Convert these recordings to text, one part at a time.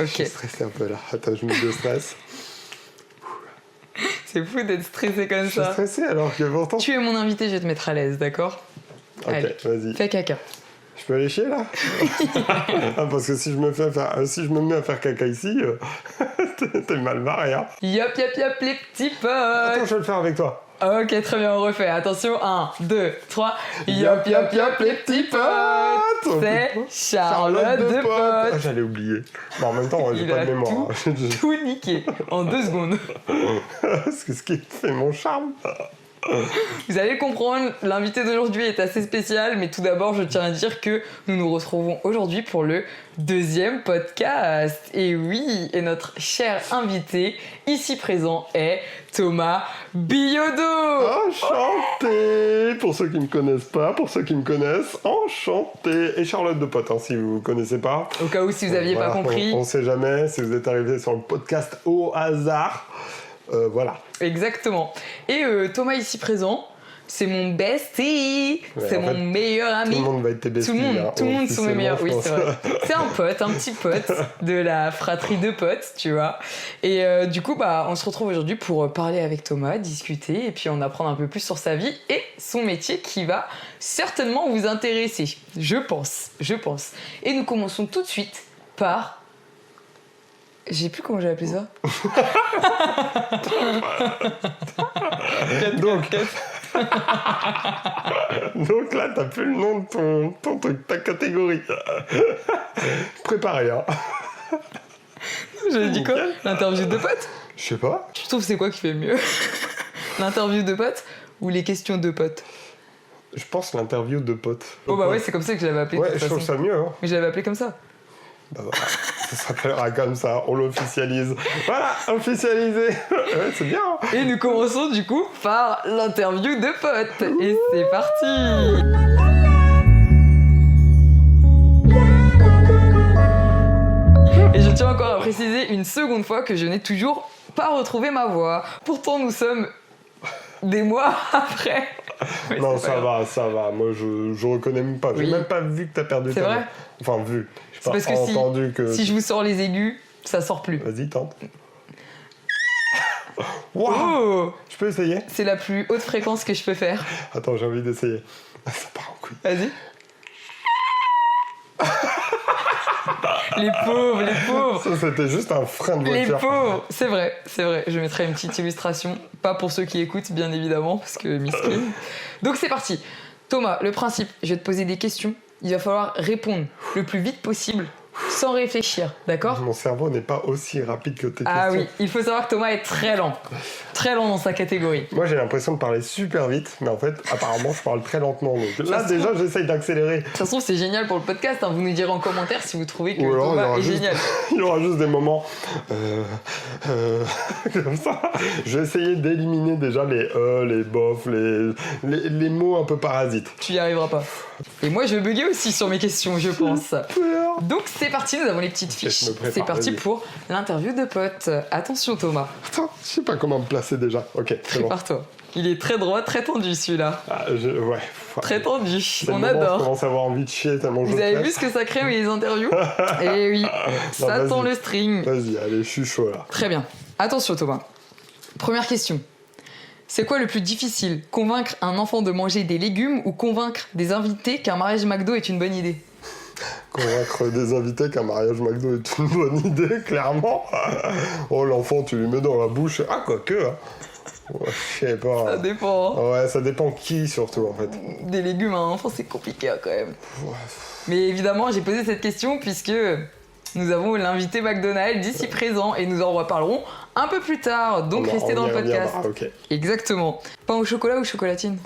Ok. Je suis stressé un peu là. Attends, je me déstresse. C'est fou d'être stressé comme Je suis ça. stressé alors que pourtant... Tu es mon invité, je vais te mettre à l'aise, d'accord? Ok, Allez, vas-y. fais caca. Je peux aller chier là? Ah, parce que si je me mets à faire caca ici, t'es mal barré, hein. Yop, les petits potes. Attends, je vais le faire avec toi. Ok, très bien, on refait. Attention, 1, 2, 3. Yop, les petits potes. C'est Charlotte de Potes. Ah, j'allais oublier. Bon, en même temps, j'ai Il pas a de mémoire. tout niqué en 2 secondes. C'est ce qui fait mon charme. Vous allez comprendre, l'invité d'aujourd'hui est assez spécial, mais tout d'abord, je tiens à dire que nous nous retrouvons aujourd'hui pour le 2e podcast. Et oui, et notre cher invité, ici présent, est Thomas Biodo. Enchanté. Pour ceux qui ne me connaissent pas, pour ceux qui me connaissent, enchanté. Et Charlotte de Potes, hein, si vous ne connaissez pas. Au cas où, si vous n'aviez pas compris. On ne sait jamais, si vous êtes arrivé sur le podcast au hasard. Voilà. Exactement. Et Thomas ici présent, c'est mon bestie, Ouais, c'est en mon fait, meilleur ami. Tout le monde va être tes besties. Tout le monde sont mes meilleurs. Oui, c'est vrai. C'est un pote, un petit pote de la fratrie de potes, tu vois. Et du coup, on se retrouve aujourd'hui pour parler avec Thomas, discuter et puis en apprendre un peu plus sur sa vie et son métier qui va certainement vous intéresser. Je pense. Et nous commençons tout de suite par... J'ai plus comment j'ai appelé ça. Donc là, t'as plus le nom de ton truc, ta catégorie. Préparé, hein. J'avais dit quoi? L'interview de potes? Je sais pas. Tu trouves c'est quoi qui fait mieux? L'interview de potes ou les questions de potes? Je pense l'interview de potes. Oh bah ouais, c'est comme ça que je l'avais appelé. Ouais, je trouve ça mieux, hein. Mais je l'avais appelé comme ça. Bah voilà, ça s'appellera comme ça, on l'officialise. Voilà, officialisé. Ouais, c'est bien. Hein. Et nous commençons du coup par l'interview de potes. Et c'est parti. Et je tiens encore à préciser une seconde fois que je n'ai toujours pas retrouvé ma voix. Pourtant, nous sommes des mois après. Mais non, ça va. Moi, je reconnais même pas. J'ai même pas vu que t'as perdu ta voix. C'est vrai? Enfin, vu. C'est parce que si je vous sors les aigus, ça sort plus. Vas-y, tente. Wow. Oh, je peux essayer? C'est la plus haute fréquence que je peux faire. Attends, j'ai envie d'essayer. Ça part en couille. Vas-y. Les pauvres. Ça, c'était juste un frein de voiture. Les pauvres. C'est vrai. Je mettrai une petite illustration. Pas pour ceux qui écoutent, bien évidemment, parce que miskin. Donc c'est parti. Thomas, le principe, je vais te poser des questions. Il va falloir répondre le plus vite possible, sans réfléchir, d'accord? Mon cerveau n'est pas aussi rapide que tes questions. Ah oui, il faut savoir que Thomas est très lent dans sa catégorie. Moi, j'ai l'impression de parler super vite, mais en fait, apparemment, je parle très lentement. Donc là, déjà, j'essaye d'accélérer. De toute façon, c'est génial pour le podcast. Hein. Vous nous direz en commentaire si vous trouvez que Thomas est génial. Il y aura juste des moments comme ça. Je vais essayer d'éliminer déjà les les bofs, les mots un peu parasites. Tu y arriveras pas. Et moi, je vais bugger aussi sur mes questions, je pense. Donc, c'est parti, nous avons les petites fiches. C'est parti pour l'interview de potes. Attention, Thomas. Attends, je sais pas comment me placer déjà. Ok, c'est bon. Prépare-toi. Il est très droit, très tendu celui-là. Ah, ouais. Très tendu, on adore. Je adore. commence à avoir envie de chier tellement je Vous avez stresse. vu ce que ça crée les interviews? Eh oui, ça Non, tend le string. Vas-y, allez, je suis chaud là. Très bien. Attention Thomas. Première question. C'est quoi le plus difficile? Convaincre un enfant de manger des légumes ou convaincre des invités qu'un mariage McDo est une bonne idée? Convaincre des invités qu'un mariage McDo est une bonne idée, clairement. Oh, l'enfant, tu lui mets dans la bouche. Ah, quoique, hein. Ouais, je sais pas. Ça dépend. Hein. Ouais, ça dépend qui, surtout, en fait. Des légumes à un enfant, c'est compliqué hein, quand même. Ouais. Mais évidemment, j'ai posé cette question puisque nous avons l'invité McDonald's d'ici présent et nous en reparlerons un peu plus tard. Donc, restez dans le podcast. Okay. Exactement. Pain au chocolat ou chocolatine?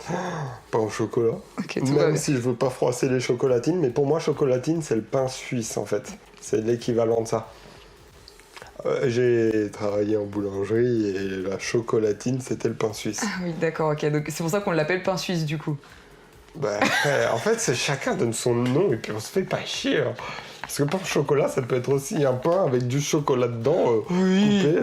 Pain au chocolat. Okay, Même si je veux pas froisser les chocolatines, mais pour moi, chocolatine, c'est le pain suisse, en fait. C'est l'équivalent de ça. J'ai travaillé en boulangerie et la chocolatine, c'était le pain suisse. Ah oui, d'accord, ok. Donc c'est pour ça qu'on l'appelle pain suisse, du coup. Bah, en fait, chacun donne son nom et puis on se fait pas chier. Hein. Parce que pain au chocolat, ça peut être aussi un pain avec du chocolat dedans, coupé.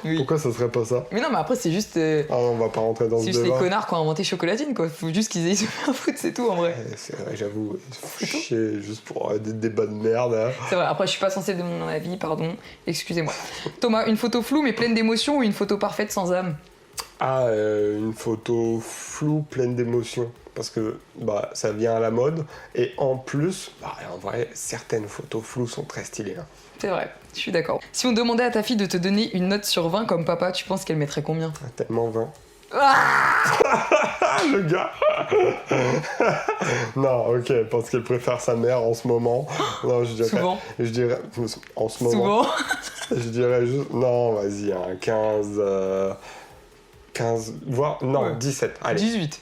Oui. Pourquoi ça serait pas ça? Mais non, mais après, c'est juste. Ah, on va pas rentrer dans ce C'est juste les débat. connards qui ont inventé chocolatine, quoi. Faut juste qu'ils aient se faire foutre, c'est tout en vrai. C'est vrai, j'avoue, faut chier juste pour des débats de merde. Hein. C'est vrai, après, je suis pas censée donner mon avis, pardon. Excusez-moi. Thomas, une photo floue mais pleine d'émotions ou une photo parfaite sans âme? Ah, une photo floue, pleine d'émotions. Parce que bah, ça vient à la mode. Et en plus, bah, en vrai, certaines photos floues sont très stylées. Hein. C'est vrai, je suis d'accord. Si on demandait à ta fille de te donner une note sur 20 comme papa, tu penses qu'elle mettrait combien? Ah, tellement 20. Ah Le gars. Non, ok, parce qu'elle préfère sa mère en ce moment. Non, je dirais. Souvent. Je dirais. En ce moment. Souvent. Je dirais juste. Non, vas-y, un 15. 15. Voire. Non, Ouais. 17. Allez. 18.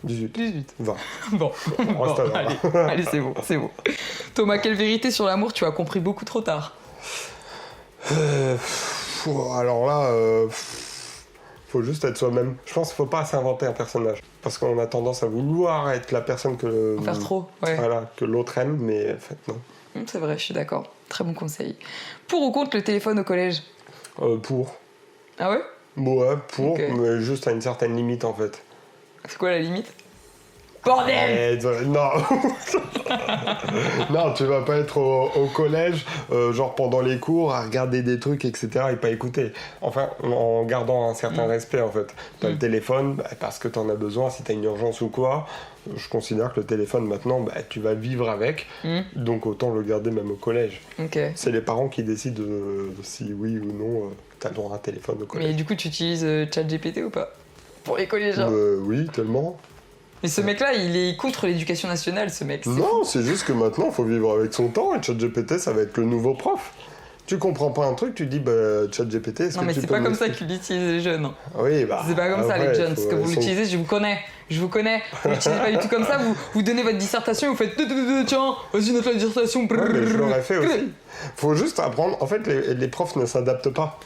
18. 20. Bon, On reste bon, là. allez, c'est bon, c'est bon. Thomas, quelle vérité sur l'amour tu as compris beaucoup trop tard? Alors là, faut juste être soi-même. Je pense qu'il faut pas s'inventer un personnage. Parce qu'on a tendance à vouloir être la personne que. En faire trop, ouais. Voilà, que l'autre aime, mais en fait, non. C'est vrai, je suis d'accord. Très bon conseil. Pour ou contre le téléphone au collège? Pour. Ah ouais? Ouais, pour, Ok. mais juste à une certaine limite en fait. C'est quoi la limite? Bordel! Non. Non, tu vas pas être au collège, genre pendant les cours, à regarder des trucs, etc. et pas écouter. Enfin, en gardant un certain respect en fait. T'as le téléphone, bah, parce que t'en as besoin, si t'as une urgence ou quoi. Je considère que le téléphone maintenant, bah, tu vas vivre avec, donc autant le garder même au collège. Ok. C'est les parents qui décident si oui ou non t'as le droit à un téléphone au collège. Mais du coup, tu utilises ChatGPT ou pas? Pour les collégiens. Oui, tellement. Mais ce mec-là, il est contre l'éducation nationale, ce mec. Non, c'est juste que maintenant, il faut vivre avec son temps et ChatGPT, ça va être le nouveau prof. Tu comprends pas un truc, tu dis, bah, ChatGPT, est-ce Non, que mais tu c'est peux pas comme ça m'expliquer? qu'ils l'utilisent les jeunes. Oui, bah. C'est pas comme ça, après, les jeunes. faut- Ce que vous ils sont- l'utilisez, je vous connais. Je vous connais. Vous l'utilisez pas du tout comme ça. Vous donnez votre dissertation, vous faites tiens, vas-y, note la dissertation. Ouais, mais je l'aurais fait aussi. Faut juste apprendre. En fait, les profs ne s'adaptent pas.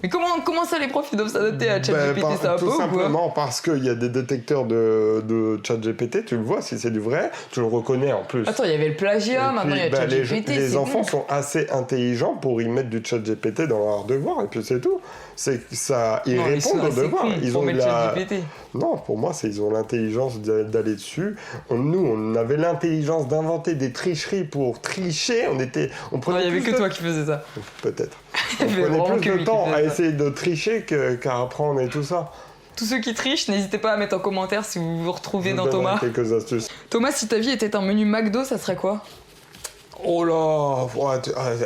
Mais comment ça, les profs, ils doivent s'adapter à ChatGPT, Ben, ça va pas tout ou quoi? simplement parce qu'il y a des détecteurs de ChatGPT, tu le vois, si c'est du vrai, tu le reconnais en plus. Attends, il y avait le plagiat, Et maintenant il y a puis, bah, ChatGPT. les c'est enfants bon. sont assez intelligents pour y mettre du ChatGPT dans leurs devoirs, et puis c'est tout. C'est que ça, ils Non, ils sont répondent aux assez devoirs. cons Ils pour ont mettre la... ChatGPT. Non, pour moi, ils ont l'intelligence d'aller dessus. Nous, on avait l'intelligence d'inventer des tricheries pour tricher. On Non, prenait il y avait plus que toi qui faisais ça. Peut-être. Il On y avait prenait vraiment plus que de lui temps qui à faisait ça. essayer de tricher qu'à apprendre et tout ça. Tous ceux qui trichent, n'hésitez pas à mettre en commentaire si vous vous retrouvez Je dans vous donnerai Thomas. quelques astuces. Thomas, si ta vie était un menu McDo, ça serait quoi? Oh là,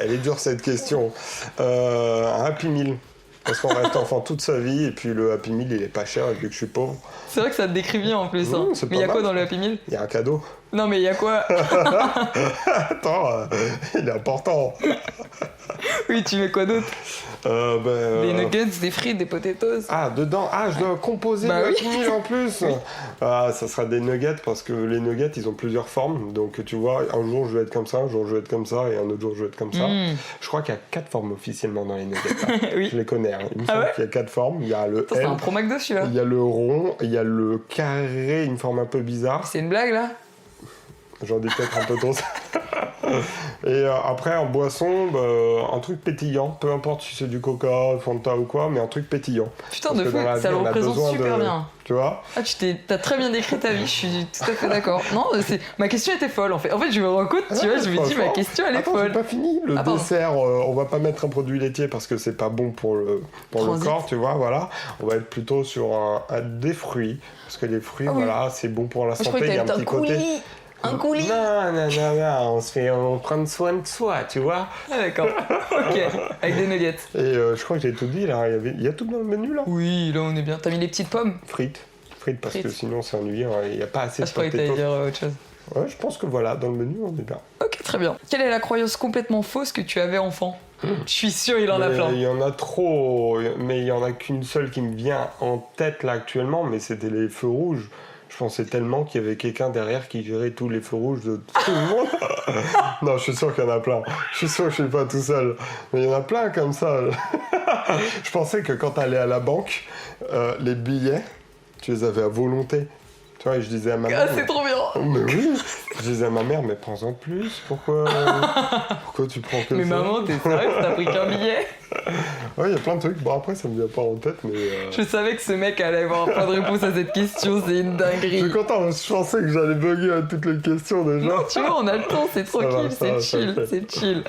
elle est dure cette question. Un Happy Meal. Parce qu'on reste enfant toute sa vie et puis le Happy Meal il est pas cher et vu que je suis pauvre, C'est vrai que ça te décrit bien en plus. Hein. c'est Mais il y a pas quoi mal. dans le Happy Meal? il y a un cadeau. Non, mais il y a quoi? Attends, il est important. Oui, tu mets quoi d'autre? Des nuggets, des frites, des potatoes. Ah, dedans, je dois composer Bah le oui. Happy Meal en plus. Ah, ça sera des nuggets parce que les nuggets ils ont plusieurs formes. Donc tu vois, un jour je vais être comme ça, un jour je vais être comme ça et un autre jour je vais être comme ça. Je crois qu'il y a 4 formes officiellement dans les nuggets. Là. Oui. Je les connais. Hein. Il me semble ouais qu'il y a 4 formes. Il y a le Attends, c'est L, un pro McDo celui-là. il y a le rond, il y a le carré, une forme un peu bizarre. C'est une blague là? J'en dis peut-être un peu trop. Et après, en boisson, un truc pétillant. Peu importe si c'est du Coca, Fanta ou quoi, mais un truc pétillant. Putain Parce de que fou, dans la ça vie, le on a représente besoin super de- bien. Tu vois? Ah, t'as très bien décrit ta vie, je suis tout à fait d'accord. Non, ma question était folle en fait. En fait, je me rends compte, tu vois, je me dis, ma question elle est Attends, folle. j'ai pas fini. Le Ah, pardon. dessert, on va pas mettre un produit laitier parce que c'est pas bon pour le Transit. corps, tu vois, voilà. On va être plutôt sur des fruits. Parce que les fruits, Ah oui. voilà, c'est bon pour la Moi, je santé. croyais Il y a que un t'avais petit un côté. coulis. Un coulis. Non, on prend soin de soi, tu vois. Ah, d'accord. Ok, avec des nuggets. Et je crois que j'ai tout dit, là. Il y a tout dans le menu, là. Oui, là on est bien. T'as mis les petites pommes? Frites, parce Frites. que sinon c'est ennuyant, il n'y a pas assez Ah, de je croyais que t'allais potatoes. dire autre chose. Ouais, je pense que voilà, dans le menu, on est bien. Ok, très bien. Quelle est la croyance complètement fausse que tu avais enfant? Je suis sûr, il en a Mais plein. il y en a trop, mais il y en a qu'une seule qui me vient en tête là actuellement, mais c'était les feux rouges. Je pensais tellement qu'il y avait quelqu'un derrière qui gérait tous les feux rouges de tout le monde. Non, je suis sûr qu'il y en a plein. Je suis sûr que je suis pas tout seul. Mais il y en a plein comme ça. Je pensais que quand t'allais à la banque, les billets, tu les avais à volonté. Tu vois, et je disais à ma Ah, mère, c'est trop bien. Mais oui, je disais à ma mère, mais prends-en plus, pourquoi tu prends que Mais ça? maman, t'es sérieuse, t'as pris qu'un billet? Ouais, il y a plein de trucs. Bon, après, ça me vient pas en tête, mais... Je savais que ce mec allait avoir pas de réponse à cette question, c'est une Je dinguerie. suis content, je pensais que j'allais bugger à toutes les questions déjà. Non, tu vois, on a le temps, c'est Ça va, tranquille, ça va, c'est chill, ça le c'est chill.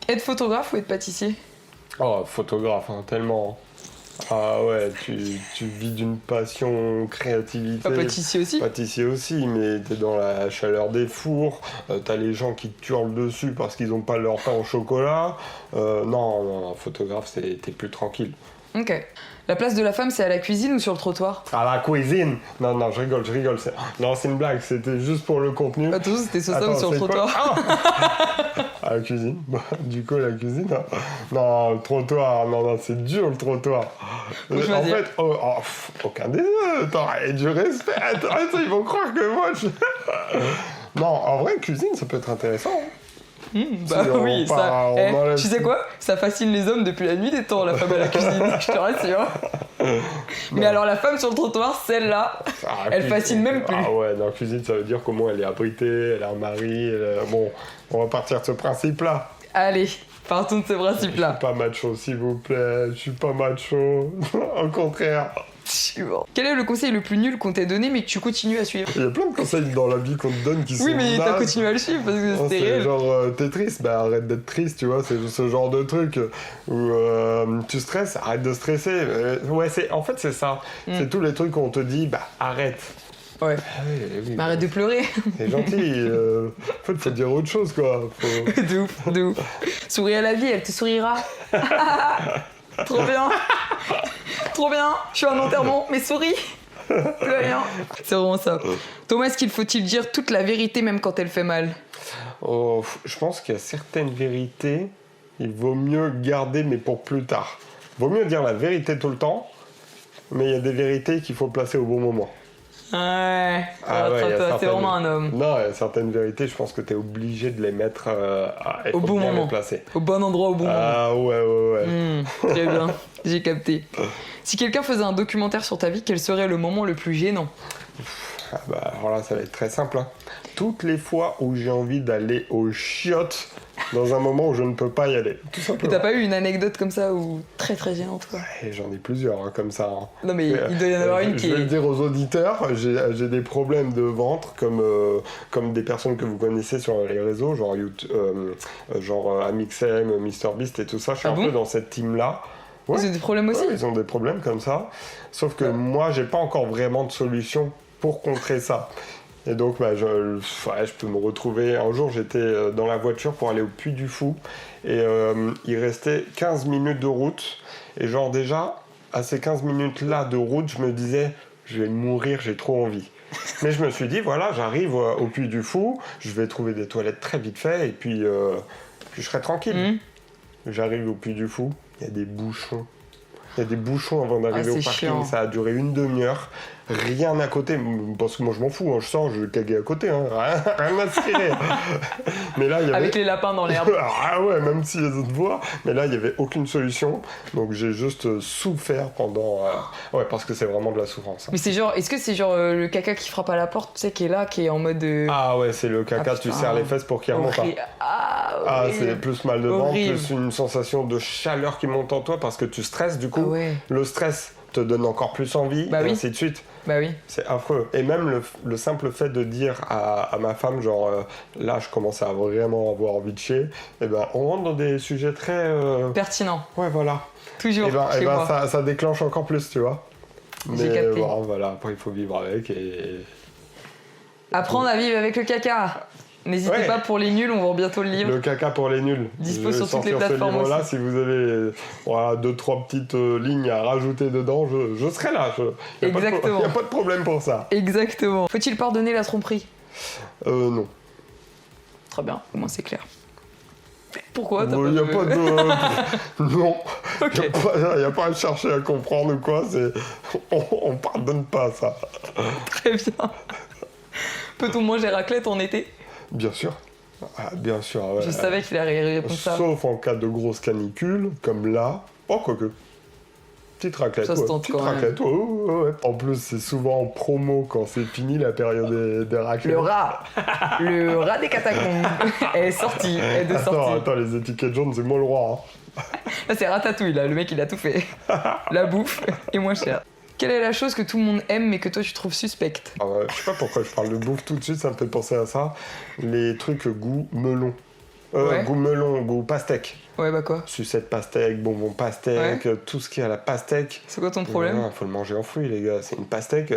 Être photographe ou être pâtissier? Oh, photographe, hein, tellement. Ah ouais, tu vis d'une passion, créativité. Pas pâtissier aussi? Pâtissier aussi, mais t'es dans la chaleur des fours, t'as les gens qui te hurlent dessus parce qu'ils ont pas leur pain au chocolat. Non, photographe, t'es plus tranquille. Ok. La place de la femme, c'est à la cuisine ou sur le trottoir? À la cuisine. Non, je rigole. Non, c'est une blague, c'était juste pour le contenu. Attention, c'était sur ça ou Attends, sur le c'est quoi? trottoir? À la cuisine. Du coup, la cuisine. Non, le trottoir. Non, c'est dur le trottoir. Faut En choisir. fait, aucun des deux. Attends, et du respect. Attends, ils vont croire que moi je. Non, en vrai, cuisine, ça peut être intéressant. Bah Si on oui, part, ça. on enlève Tu sais tout. quoi? Ça fascine les hommes depuis la nuit des temps, la femme à la cuisine, je te rassure. Mais alors la femme sur le trottoir, celle-là, Ah, elle fascine même plus. Ah ouais, dans cuisine, ça veut dire qu'au moins elle est abritée, elle a un mari. Bon, on va partir de ce principe-là. Allez, partons de ce Je principe-là. suis pas macho, s'il vous plaît. Je suis pas macho. Au contraire. Quel est le conseil le plus nul qu'on t'ait donné mais que tu continues à suivre? Il y a plein de conseils dans la vie qu'on te donne qui sont Oui, mais t'as nazes. continué à le suivre parce que Non, c'était c'est réel. genre, t'es triste, bah arrête d'être triste, tu vois, c'est ce genre de truc où tu stresses, arrête de stresser. Ouais, en fait, c'est ça. C'est tous les trucs où on te dit, bah arrête. Ouais. Ah oui, Mais arrête de pleurer. c'est gentil. En fait, faut dire autre chose, quoi. De ouf, de ouf. Souris à la vie, elle te sourira. Trop bien. Trop bien. Je suis à un enterrement, mais souris. Plus rien. C'est vraiment ça. Thomas, est-ce qu'il faut-il dire toute la vérité même quand elle fait mal? Oh, je pense qu'il y a certaines vérités, il vaut mieux garder, mais pour plus tard. Vaut mieux dire la vérité tout le temps, mais il y a des vérités qu'il faut placer au bon moment. Ouais. Ah ouais, il y a c'est certaines- vraiment un homme. Non, il y a certaines vérités, je pense que tu es obligé de les mettre il Au faut bon bien moment. les placer. Au bon endroit, au bon moment. Ah ouais. Très bien, j'ai capté. Si quelqu'un faisait un documentaire sur ta vie, quel serait le moment le plus gênant? Ah bah, alors là, ça va être très simple. Hein. Toutes les fois où j'ai envie d'aller aux chiottes, dans un moment où je ne peux pas y aller. Tout Et simplement. t'as pas eu une anecdote comme ça ou très très gênante quoi? Et j'en ai plusieurs hein, comme ça. Hein. Non mais il doit y en avoir une Je qui vais le est... dire aux auditeurs, j'ai des problèmes de ventre comme des personnes que vous connaissez sur les réseaux, genre, genre Amixem, MrBeast et tout ça. Je suis Ah un bon peu dans cette team-là. Ouais. Ils ont des problèmes aussi? Ouais, ils ont des problèmes comme ça. Sauf que moi, j'ai pas encore vraiment de solution pour contrer ça. Et donc, bah, je peux me retrouver. Un jour, j'étais dans la voiture pour aller au Puy du Fou. Et il restait 15 minutes de route. Et genre, déjà, à ces 15 minutes-là de route, je me disais, je vais mourir, j'ai trop envie. Mais je me suis dit, voilà, j'arrive au Puy du Fou. Je vais trouver des toilettes très vite fait. Et puis je serai tranquille. J'arrive au Puy du Fou. Il y a des bouchons. Il y a des bouchons avant d'arriver Ah, au c'est parking, chiant. ça a duré une demi-heure. Rien à côté, parce que moi je m'en fous, hein, je sors, je vais caguer à côté, hein, rien à cirer. Mais là, il y avait... Avec les lapins dans l'herbe. Ah ouais, même si les autres voient. Mais là, il n'y avait aucune solution. Donc j'ai juste souffert pendant... Ouais, parce que c'est vraiment de la souffrance. Hein. Mais c'est genre, est-ce que c'est genre le caca qui frappe à la porte, tu sais, qui est là, qui est en mode... Ah ouais, c'est le caca, Ah, tu putain. serres les fesses pour qu'il remonte pas. Ah, horrible. c'est plus mal de ventre, Horrible. plus une sensation de chaleur qui monte en toi parce que tu stresses du coup. Ah ouais. Le stress te donne encore plus envie, Bah et oui. ainsi de suite. Bah oui. C'est affreux. Et même le simple fait de dire à ma femme, genre, là, je commence à vraiment avoir envie de chier, et ben, on rentre dans des sujets très... Pertinent. Ouais, voilà. Toujours Et ben, chez moi. ça déclenche encore plus, tu vois. J'ai Mais capté. bon, voilà, après, il faut vivre avec et... Apprendre à vivre avec le caca. N'hésitez Ouais. pas pour les nuls, on vend bientôt le livre. Le caca pour les nuls. Dispo Je vais sur toutes les sortir plateformes ce livre-là, aussi. si vous avez voilà, 2-3 petites lignes à rajouter dedans, je serai là. Exactement. Il n'y a pas de problème pour ça. Exactement. Faut-il pardonner la tromperie? Non. Très bien, au moins c'est clair. Pourquoi t'as Il n'y a de- pas de... non. Ok. Il n'y a pas à chercher à comprendre ou quoi. On pardonne pas ça. Très bien. Peut-on manger raclette en été? Bien sûr. Ah, bien sûr, ouais. Je savais qu'il allait répondre ça. Sauf en cas de grosse canicule, comme là. Oh, quoique. Petite raclette, Ça se tente petite quand même. raclette, ouais. En plus, c'est souvent en promo quand c'est fini la période des raclettes. Le rat des catacombes. Elle est sortie, elle est de sortie. Attends, les étiquettes jaunes, c'est moi le roi. Hein. Là, c'est Ratatouille, là. Le mec, il a tout fait. La bouffe est moins chère. Quelle est la chose que tout le monde aime mais que toi, tu trouves suspecte? Je sais pas pourquoi je parle de bouffe tout de suite, ça me fait penser à ça. Les trucs goût melon. Ouais. Goût melon, goût pastèque. Ouais, bah quoi? Sucette pastèque, bonbon pastèque, tout ce qui est à la pastèque. C'est quoi ton problème? Il faut le manger en fruits, les gars. C'est une pastèque.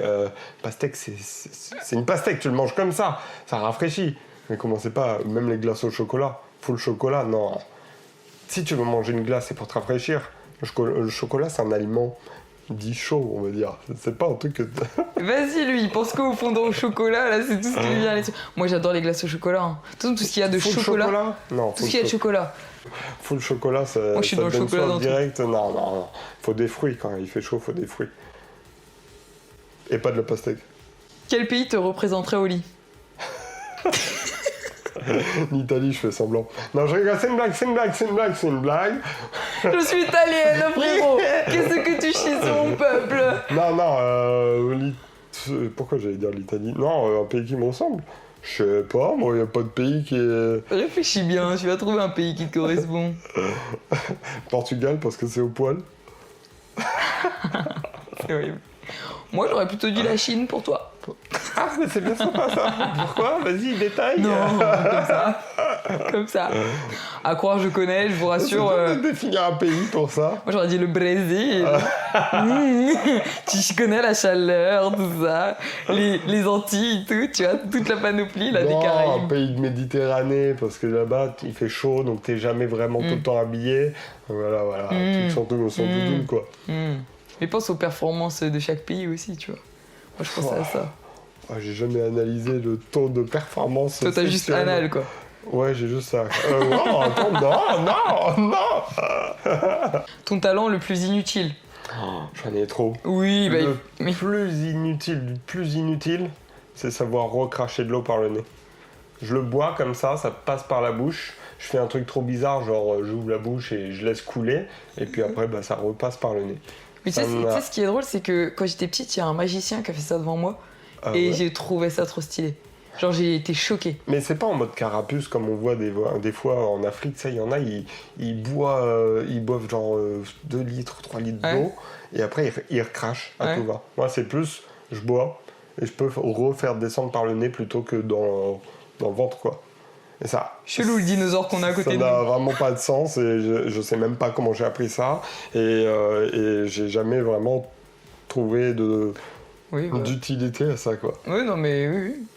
Pastèque, c'est une pastèque. Tu le manges comme ça rafraîchit. Mais commencez pas, même les glaces au chocolat. Full chocolat, non. Si tu veux manger une glace, c'est pour te rafraîchir. Le chocolat, c'est un aliment dit chaud, on va dire. C'est pas un truc que... Vas-y, lui, il pense quoi au fondant au chocolat? Là, c'est tout ce qui lui vient. Moi, j'adore les glaces au chocolat. Hein. Tout ce qu'il y a de Full chocolat. Non, Tout ce qu'il y a de chocolat. Full chocolat, ça, moi, je suis ça dans le donne chocolat soif dans direct. Non. Faut des fruits quand il fait chaud, faut des fruits. Et pas de la pastèque. Quel pays te représenterait au lit? L'Italie, je fais semblant. Non, je rigole, c'est une blague. Je suis italienne, frérot. Qu'est-ce que tu chies sur mon peuple? Non, pourquoi j'allais dire l'Italie? Non, un pays qui me ressemble. Je sais pas, moi, y a pas de pays qui est... Réfléchis bien, tu vas trouver un pays qui te correspond. Portugal, parce que c'est au poil. C'est horrible. Moi, j'aurais plutôt dit la Chine pour toi. Ah, mais c'est bien sympa, ça. Pourquoi? Vas-y, détaille. Non, comme ça. Comme ça. À croire, je connais, je vous rassure. C'est dur de définir un pays pour ça. Moi, j'aurais dit le Brésil. Tu connais la chaleur, tout ça. Les Antilles, tout, tu vois, toute la panoplie là, des Un Caraïbes. pays de Méditerranée, parce que là-bas, il fait chaud, donc t'es jamais vraiment tout le temps habillé. Voilà, tu te sens tout doudou, quoi. Mais pense aux performances de chaque pays aussi, tu vois. Moi, je pensais à ça. J'ai jamais analysé le taux de performance. Toi, t'as juste sexuelle. anal, quoi. Ouais, j'ai juste ça. Non, attends, non. Ton talent le plus inutile. J'en ai trop. Oui, bah... Le plus inutile, c'est savoir recracher de l'eau par le nez. Je le bois comme ça passe par la bouche. Je fais un truc trop bizarre, genre j'ouvre la bouche et je laisse couler. Et puis après, ça repasse par le nez. Mais tu sais, ce qui est drôle, c'est que quand j'étais petite, il y a un magicien qui a fait ça devant moi. Et ouais. j'ai trouvé ça trop stylé. Genre, j'ai été choquée. Mais c'est pas en mode carapuce comme on voit des fois en Afrique, ça, il y en a, ils boivent genre 2 litres, 3 litres d'eau, et après ils recrachent à tout va. Moi, c'est plus, je bois, et je peux refaire descendre par le nez plutôt que dans le ventre, quoi. Et ça... Chelou, le dinosaure qu'on a à côté de nous. Ça n'a vraiment pas de sens, et je sais même pas comment j'ai appris ça, et j'ai jamais vraiment trouvé d'utilité à ça, quoi. Oui, non, mais oui.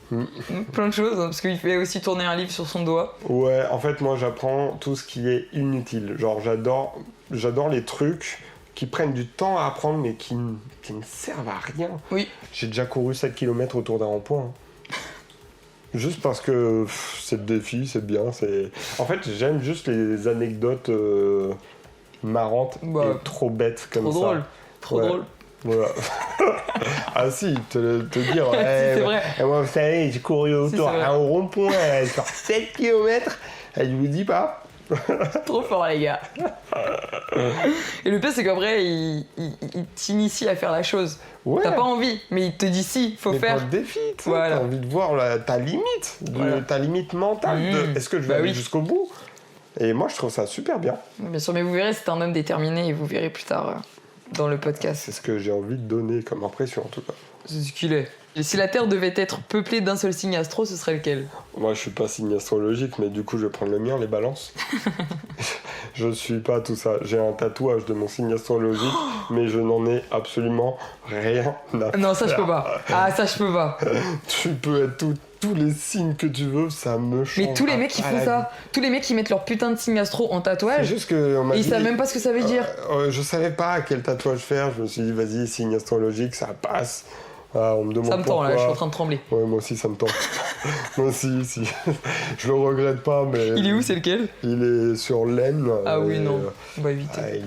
Plein de choses, hein, parce qu'il fait aussi tourner un livre sur son doigt. Ouais, en fait, moi, j'apprends tout ce qui est inutile. Genre, j'adore les trucs qui prennent du temps à apprendre, mais qui ne servent à rien. Oui. J'ai déjà couru 7 km autour d'un rond-point. Hein. Juste parce que c'est le défi, c'est bien. En fait, j'aime juste les anecdotes marrantes et trop bêtes comme ça. Trop drôle. Voilà. Ah si, te dire, c'est vrai. Moi vous savez, j'ai couru autour à un rond-point sur 7 km, je vous dis pas. Trop fort les gars. Et le pire c'est qu'après il t'initie à faire la chose. Ouais. T'as pas envie, mais il te dit si, faut faire. Pour le défi, voilà. T'as envie de voir ta limite, ta limite mentale. Est-ce que je vais aller jusqu'au bout? Et moi je trouve ça super bien. Bien sûr, mais vous verrez, c'est un homme déterminé et vous verrez plus tard dans le podcast. C'est ce que j'ai envie de donner comme impression en tout cas. C'est ce qu'il est. Et si la Terre devait être peuplée d'un seul signe astro, ce serait lequel? Moi je suis pas signe astrologique, mais du coup je vais prendre le mien, les balances. Je suis pas tout ça. J'ai un tatouage de mon signe astrologique, mais je n'en ai absolument rien à faire. Non, ça je peux pas. Ah, ça je peux pas. Tu peux être tous les signes que tu veux, ça me change. Mais tous les mecs qui font ça, tous les mecs qui mettent leur putain de signe astro en tatouage, c'est juste que ils savent même pas ce que ça veut dire. Je savais pas quel tatouage faire, je me suis dit vas-y, signe astrologique, ça passe. On me demande ça me tend pourquoi. là, je suis en train de trembler. Ouais, moi aussi ça me tend. Moi aussi, si. Je le regrette pas, mais... Il est où, c'est lequel? Il est sur l'Aisne. Ah oui, non, on va éviter.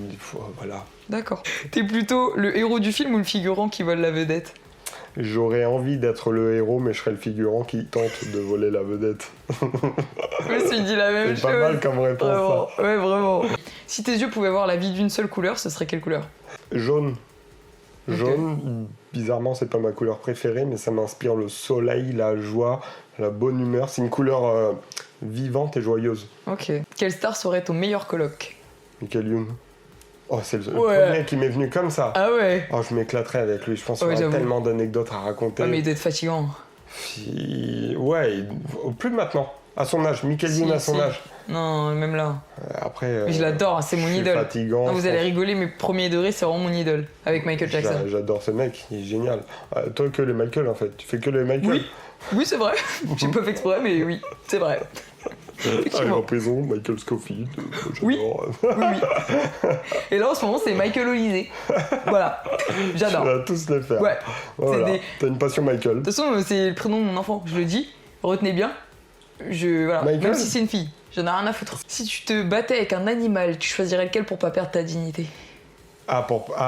Voilà. D'accord. T'es plutôt le héros du film ou le figurant qui vole la vedette? J'aurais envie d'être le héros, mais je serais le figurant qui tente de voler la vedette. Je me suis dit la même chose. C'est pas mal comme réponse, vraiment. ça. Ouais, vraiment. Si tes yeux pouvaient voir la vie d'une seule couleur, ce serait quelle couleur? Jaune. Ok. Jaune, bizarrement, c'est pas ma couleur préférée, mais ça m'inspire le soleil, la joie, la bonne humeur. C'est une couleur vivante et joyeuse. Ok. Quelle star serait ton meilleur coloc? Michael Youn. Oh, c'est le Ouais. premier qui m'est venu comme ça. Ah ouais. Oh, je m'éclaterais avec lui. Je pense qu'il Ouais, y aurait j'avoue. tellement d'anecdotes à raconter. Ah mais il doit être fatigant. Ouais, plus maintenant. À son âge, Michael Si, Youn à son si. âge. Non, même là. Après. Mais je l'adore, c'est mon je suis idole. fatigant. Non, vous allez rigoler, mais premier degré, c'est vraiment mon idole. Avec Michael Jackson. J'adore ce mec, il est génial. Toi, que les Michael en fait. Tu fais que les Michael. Oui, oui c'est vrai. J'ai pas fait exprès, mais oui, c'est vrai. Ah, Effectivement. en prison, Michael Scofield. Oui. J'adore. Oui, oui. Et là, en ce moment, c'est Michael Olysée. Voilà, j'adore. On va tous les faire. Ouais, Voilà. c'est des- T'as une passion Michael. de toute façon, c'est le prénom de mon enfant, je le dis. Retenez bien. Voilà. Michael. Même si c'est une fille, j'en ai rien à foutre. Si tu te battais avec un animal, tu choisirais lequel pour pas perdre ta dignité? Ah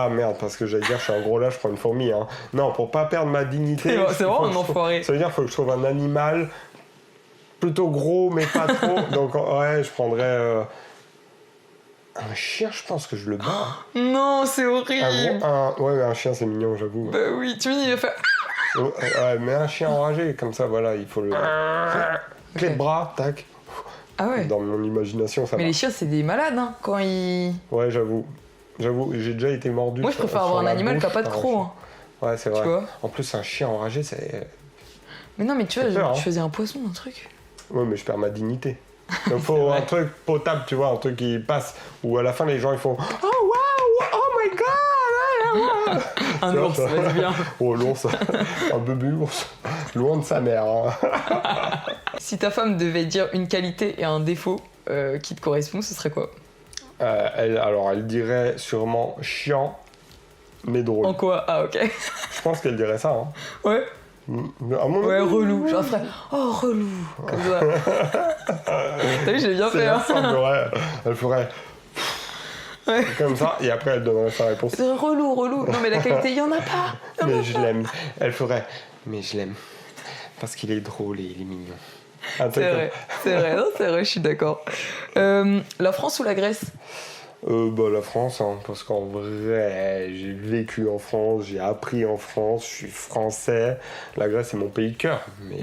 merde, parce que j'allais dire, je suis un gros lâche, je prends une fourmi. Hein. Non, pour pas perdre ma dignité. C'est vraiment un enfoiré. Ça veut dire qu'il faut que je trouve un animal plutôt gros, mais pas trop. Donc, ouais, je prendrais. Un chien, je pense que je le bats. Non, c'est horrible. Ouais, mais un chien, c'est mignon, j'avoue. Bah oui, tu me dis, il va faire. Ouais, mais un chien enragé, comme ça, voilà, il faut le. Clé de bras, tac. Ah ouais. Dans mon imagination, ça Mais va. les chiens, c'est des malades, hein, quand ils. Ouais, j'avoue. J'avoue, j'ai déjà été mordu. Moi, je préfère sur avoir un la animal qui a bouche pas de par un croc, chien. hein. Ouais, c'est Tu vrai. vois. En plus, un chien enragé, c'est. Mais non, mais tu vois, C'est peur, genre, hein. tu faisais un poisson, un truc. Ouais, mais je perds ma dignité. Donc, C'est faut vrai. un truc potable, tu vois, un truc qui passe. Où à la fin, les gens, ils font Oh waouh, oh my god. Un Tu vois, ours, ça- vas-y bien. Oh, l'ours, un bébé ours, loin de sa mère. Hein. Si ta femme devait dire une qualité et un défaut qui te correspond, ce serait quoi? Elle dirait sûrement chiant, mais drôle. En quoi? Ah, ok. Je pense qu'elle dirait ça. Hein. Ouais. À mon Ouais, avis, relou. Genre, ferait oh, relou. Comme ça. T'as vu, j'ai bien c'est fait, la hein. simple, ouais. Elle ferait Ouais. comme ça, et après, elle donnerait sa réponse. C'est relou, relou. Non, mais la qualité, il y en a pas. Y en a Mais pas. je l'aime. Elle ferait, mais je l'aime. Parce qu'il est drôle et il est mignon. Un truc C'est vrai, non, c'est vrai, je suis d'accord. La France ou la Grèce? Bah, la France, hein, parce qu'en vrai, j'ai vécu en France, j'ai appris en France, je suis français. La Grèce, c'est mon pays de cœur, mais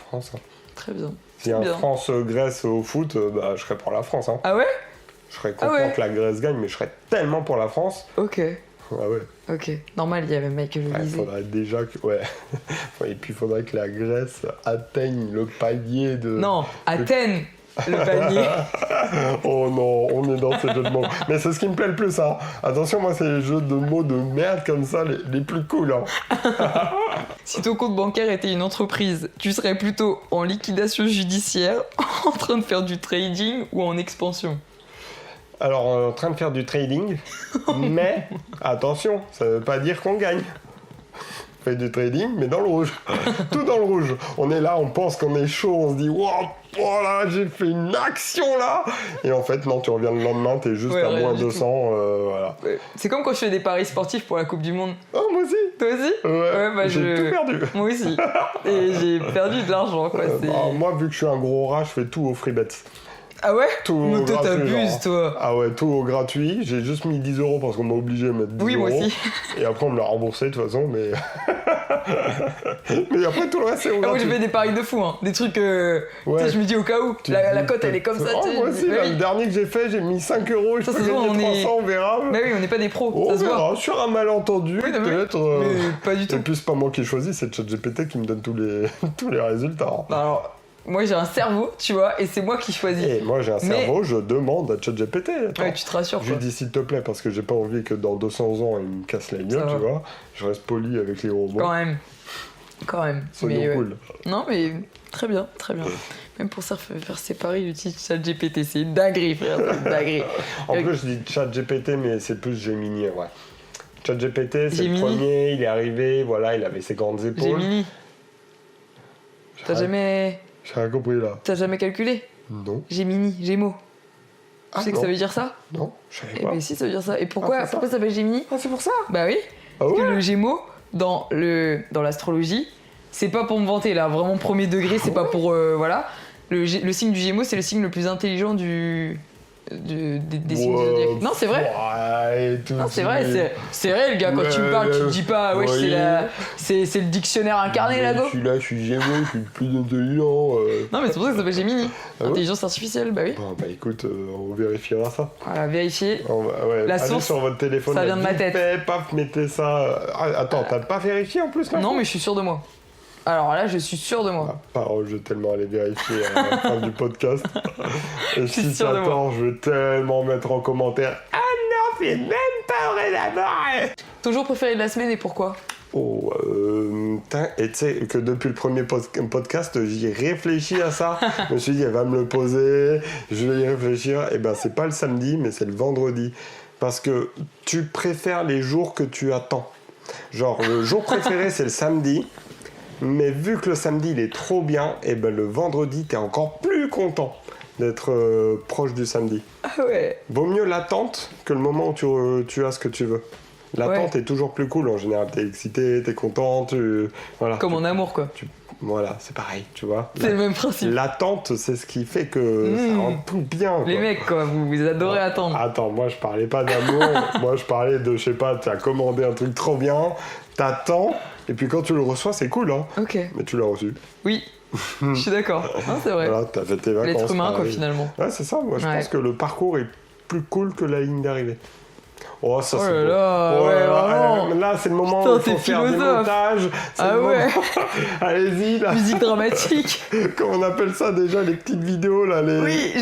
France. Hein. Très bien. S'il y a un Bien. France-Grèce au foot, bah, je serais pour la France. Hein. Ah ouais? Je serais content Ah ouais. que la Grèce gagne, mais je serais tellement pour la France. Ok, Ah ouais. ok. Normal, il y avait Michael Il Olysée. faudrait déjà que. Ouais. Et puis, il faudrait que la Grèce atteigne le palier de. Non, Athènes, le panier. Oh non, on est dans ces jeux de mots. Mais c'est ce qui me plaît le plus, hein. Attention, moi, c'est les jeux de mots de merde comme ça, les plus cool, hein. Si ton compte bancaire était une entreprise, tu serais plutôt en liquidation judiciaire, en train de faire du trading ou en expansion? Alors, on est en train de faire du trading, mais attention, ça veut pas dire qu'on gagne. On fait du trading, mais dans le rouge. Tout dans le rouge. On est là, on pense qu'on est chaud, on se dit wow, oh là, j'ai fait une action là. Et en fait, non, tu reviens le lendemain, t'es juste Ouais, à rien moins du 200. Voilà. Ouais. C'est comme quand je fais des paris sportifs pour la Coupe du Monde. Oh, moi aussi. Toi aussi? Ouais, bah, j'ai tout perdu. Moi aussi. Et j'ai perdu de l'argent, quoi. c'est- Bah, moi, vu que je suis un gros rat, je fais tout au free bets. Ah ouais? Tout Mais au toi, gratuit, t'abuses, genre. toi. Ah ouais, tout au gratuit. J'ai juste mis 10 euros parce qu'on m'a obligé à mettre 10 Oui, moi euros. aussi. Et après, on me l'a remboursé de toute façon, mais. Mais après, tout le reste, c'est au Ah, moi, gratuit. j'ai fait des paris de fou, hein. Des trucs. Ouais. Tu sais, je me dis au cas où. Tu La te dis, cote, elle est comme ça, Oh, tu sais. moi aussi, Bah là, oui. le dernier que j'ai fait, j'ai mis 5 euros. Je Ça, peux se voit, gagner on est- 300, on verra. Bah oui, on n'est pas des pros, On ça se voit. verra, sur un malentendu, Oui, non, mais- peut-être. Mais pas du Et tout. puis, c'est pas moi qui choisis, c'est ChatGPT qui me donne tous les, tous les résultats. Non, alors, moi, j'ai un cerveau, tu vois, et c'est moi qui choisis. Et moi, j'ai un Mais- cerveau, je demande à ChatGPT. attends. Ouais, tu te rassures, Je lui quoi. dis s'il te plaît, parce que j'ai pas envie que dans 200 ans, il me casse la gueule, Ça tu va. vois. Je reste poli avec les robots. Quand même. Quand même. Soyons ouais. cool. Non, mais très bien, très bien. Même pour ça, faire ses paris, j'utilise ChatGPT, c'est une dinguerie, frère, c'est une dinguerie. En plus, je dis ChatGPT, mais c'est plus Gemini, ouais. ChatGPT, c'est le Gemini. premier, il est arrivé, voilà, il avait ses grandes épaules. Gemini, t'as jamais J'ai rien compris là. calculé? Non. Gemini, Gémeaux. Tu Ah, sais que non. ça veut dire ça? Non, je savais Eh pas. ben si, ça veut dire ça. Et pourquoi, Ah, c'est ça. pourquoi ça s'appelle Gemini? Ah, c'est pour ça. Bah oui, Ah parce que ouais. le Gémeaux, dans l'astrologie, c'est pas pour me vanter là, vraiment premier degré, c'est pas pour... voilà. Le signe du Gémeaux, c'est le signe le plus intelligent des signes du zodiaque. Non, c'est vrai. Non, c'est vrai, c'est vrai, le gars, quand tu me parles, tu te dis pas, wesh, c'est le dictionnaire incarné, là, go. Je suis Gémeaux, je suis le plus intelligent. Non, mais c'est pour ça que ça s'appelle Gemini. Intelligence artificielle, bah oui. Bon, bah écoute, on vérifiera ça. Voilà, vérifier. La source, allez sur votre téléphone, ça vient de ma tête. Paf, mettez ça. Attends, t'as pas vérifié en plus là? Non, mais je suis sûr de moi. Alors là, je suis sûr de moi. Parole, je vais tellement aller vérifier à la fin du podcast. Et si t'attends, je vais tellement mettre en commentaire. Ah non, c'est même pas vrai d'abord. Toujours préféré de la semaine et pourquoi? Et tu sais que depuis le premier podcast, j'y réfléchis à ça. Je me suis dit, elle va me le poser, je vais y réfléchir. Et ben, c'est pas le samedi, mais c'est le vendredi. Parce que tu préfères les jours que tu attends. Genre, le jour préféré, c'est le samedi. Mais vu que le samedi, il est trop bien, et ben le vendredi, t'es encore plus content d'être proche du samedi. Ah ouais. Vaut mieux l'attente que le moment où tu as ce que tu veux. L'attente est toujours plus cool en général. T'es excité, t'es content, voilà. Comme en amour, quoi. Voilà, c'est pareil, tu vois. C'est le même principe. L'attente, c'est ce qui fait que ça rend tout bien, quoi. Les mecs, quoi, vous adorez attendre. Attends, moi je parlais pas d'amour. Moi je parlais de, je sais pas, tu as commandé un truc trop bien, t'attends, et puis quand tu le reçois, c'est cool, hein. Ok. Mais tu l'as reçu. Oui, je suis d'accord. Non, c'est vrai. Voilà, t'as fait tes vacances. L'être humain, pareil. quoi, finalement. Ouais, c'est ça. Moi, je pense que le parcours est plus cool que la ligne d'arrivée. Oh, ça, c'est là beau. là, ouais, vraiment. Là, c'est le moment Putain, où il faut t'es faire des philosophe. montages. Ah ouais. Allez-y, là. Musique dramatique. Comment on appelle ça déjà, les petites vidéos, là, les... Oui,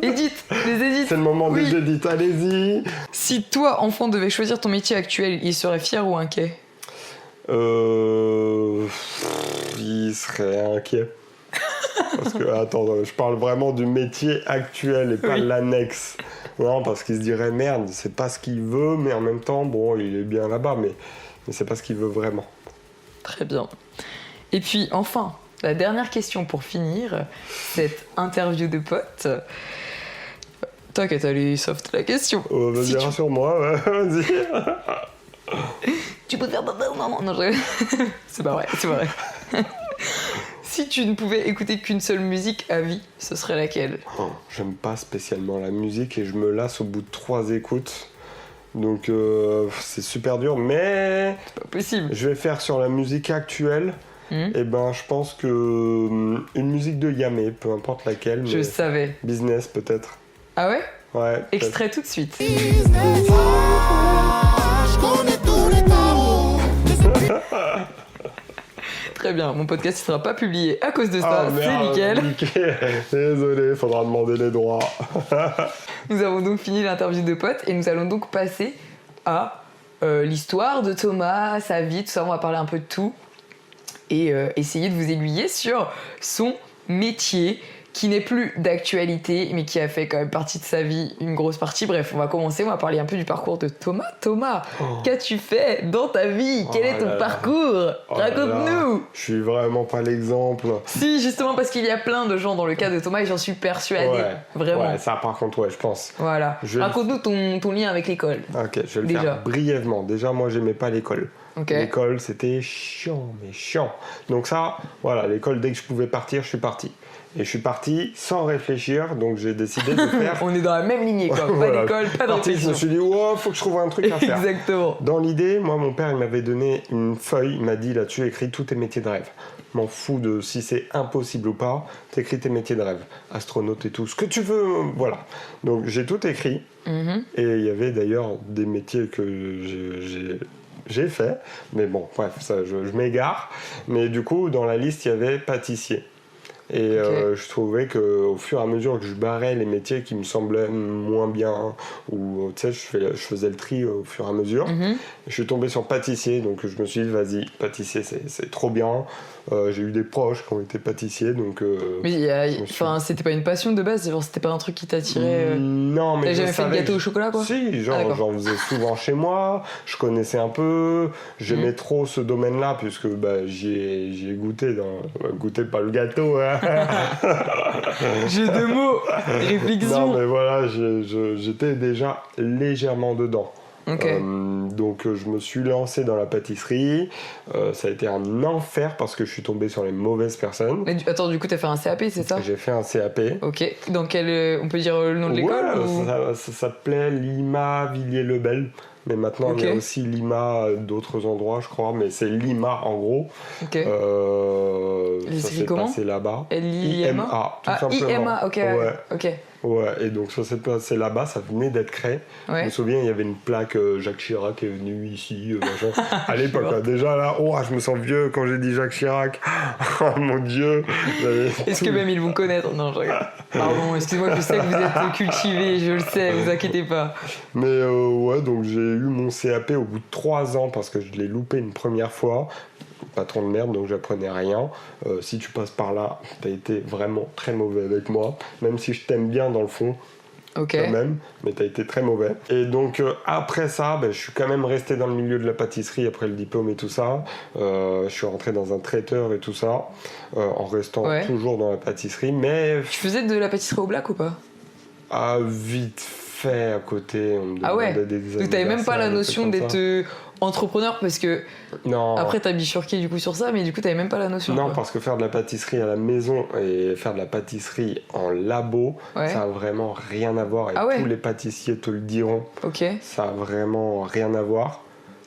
Edith, les edits. C'est le moment des edits, allez-y. Si toi, enfant, devais choisir ton métier actuel, il serait fier ou inquiet? Il serait inquiet. Parce que, attends, je parle vraiment du métier actuel et pas l'annexe. Non, parce qu'il se dirait, merde, c'est pas ce qu'il veut, mais en même temps, bon, il est bien là-bas, mais c'est pas ce qu'il veut vraiment. Très bien. Et puis, enfin, la dernière question pour finir cette interview de potes. T'inquiète, allez, soft la question. Vas-y, rassure-moi, ouais, vas-y. Tu peux faire papa ou maman? Non, c'est pas vrai, c'est pas vrai. Si tu ne pouvais écouter qu'une seule musique à vie, ce serait laquelle? J'aime pas spécialement la musique et je me lasse au bout de 3 écoutes. Donc c'est super dur, mais... C'est pas possible. Je vais faire sur la musique actuelle. Et ben je pense que une musique de Yamé, peu importe laquelle. Je savais. Business peut-être. Ah ouais? Ouais. Extrait tout de suite. Très bien, mon podcast ne sera pas publié à cause de ça, c'est nickel. Désolé, faudra demander les droits. Nous avons donc fini l'interview de potes et nous allons donc passer à l'histoire de Thomas, sa vie, tout ça, on va parler un peu de tout et essayer de vous aiguiller sur son métier qui n'est plus d'actualité mais qui a fait quand même partie de sa vie, une grosse partie. Bref, on va commencer, on va parler un peu du parcours de Thomas. Thomas, qu'as-tu fait dans ta vie? Quel est ton parcours? Raconte-nous. Je suis vraiment pas l'exemple. Si, justement parce qu'il y a plein de gens dans le cas de Thomas et j'en suis persuadée. Vraiment. Ouais, ça par contre, ouais, je pense. Voilà. Raconte-nous ton lien avec l'école. Ok, je vais le faire brièvement. Déjà, moi, j'aimais pas l'école. Okay. L'école, c'était chiant, mais chiant. Donc ça, voilà, l'école, dès que je pouvais partir, je suis parti. Et je suis parti sans réfléchir, donc j'ai décidé de faire... On est dans la même lignée, quoi. Pas d'école, pas de réflexion. Je me suis dit, faut que je trouve un truc à faire. Exactement. Dans l'idée, moi, mon père, il m'avait donné une feuille, il m'a dit, là-dessus, écris tous tes métiers de rêve. Je m'en fous de si c'est impossible ou pas, t'écris tes métiers de rêve. Astronaute et tout, ce que tu veux, voilà. Donc j'ai tout écrit, et il y avait d'ailleurs des métiers que j'ai fait, mais bon, bref, ça, je m'égare. Mais du coup, dans la liste, il y avait pâtissier. Et je trouvais qu'au fur et à mesure que je barrais les métiers qui me semblaient moins bien, ou tu sais, je faisais le tri au fur et à mesure, je suis tombé sur pâtissier, donc je me suis dit, vas-y, pâtissier, c'est trop bien. J'ai eu des proches qui ont été pâtissiers, donc... mais c'était pas une passion de base, genre c'était pas un truc qui t'attirait Non, mais t'as jamais fait de gâteau au chocolat, quoi? Si, j'en faisais souvent chez moi, je connaissais un peu, j'aimais trop ce domaine-là, puisque j'y ai goûté, goûté pas le gâteau, hein. J'ai deux mots, réflexion. Non, mais voilà, j'étais déjà légèrement dedans. Ok. Donc je me suis lancé dans la pâtisserie. Ça a été un enfer parce que je suis tombé sur les mauvaises personnes. Mais attends, du coup, t'as fait un CAP, c'est ça? J'ai fait un CAP. Ok. Dans quel. On peut dire le nom de l'école ou... ça s'appelait Lima Villiers-le-Bel. Mais maintenant, il y a aussi Lima d'autres endroits, je crois. Mais c'est Lima, en gros. Ok. Ça s'est passé là-bas. IMA, tout simplement. IMA, ok. Ouais. Ok. Ouais, et donc ça s'est passé là-bas, ça venait d'être créé. Ouais. Je me souviens, il y avait une plaque Jacques Chirac est venu ici, machin. À l'époque, déjà là, je me sens vieux quand j'ai dit Jacques Chirac. Oh mon Dieu. Est-ce que même ils vont connaître? Non, je regarde. Pardon, excuse-moi, je sais que vous êtes cultivés, je le sais, vous inquiétez pas. Mais ouais, donc j'ai eu mon CAP au bout de 3 ans parce que je l'ai loupé une première fois. Patron de merde, donc j'apprenais rien. Si tu passes par là, t'as été vraiment très mauvais avec moi, même si je t'aime bien dans le fond. Ok. Quand même, mais t'as été très mauvais. Et donc après ça, je suis quand même resté dans le milieu de la pâtisserie après le diplôme et tout ça. Je suis rentré dans un traiteur et tout ça, en restant toujours dans la pâtisserie. Mais tu faisais de la pâtisserie au black ou pas? Ah, vite fait à côté. On me des donc t'avais même pas la notion d'être entrepreneur parce que non. Après t'as bifurqué du coup sur ça, mais du coup t'avais même pas la notion. Non, quoi. parce que faire de la pâtisserie à la maison et faire de la pâtisserie en labo, ça a vraiment rien à voir. Et tous les pâtissiers te le diront. Ok. Ça a vraiment rien à voir.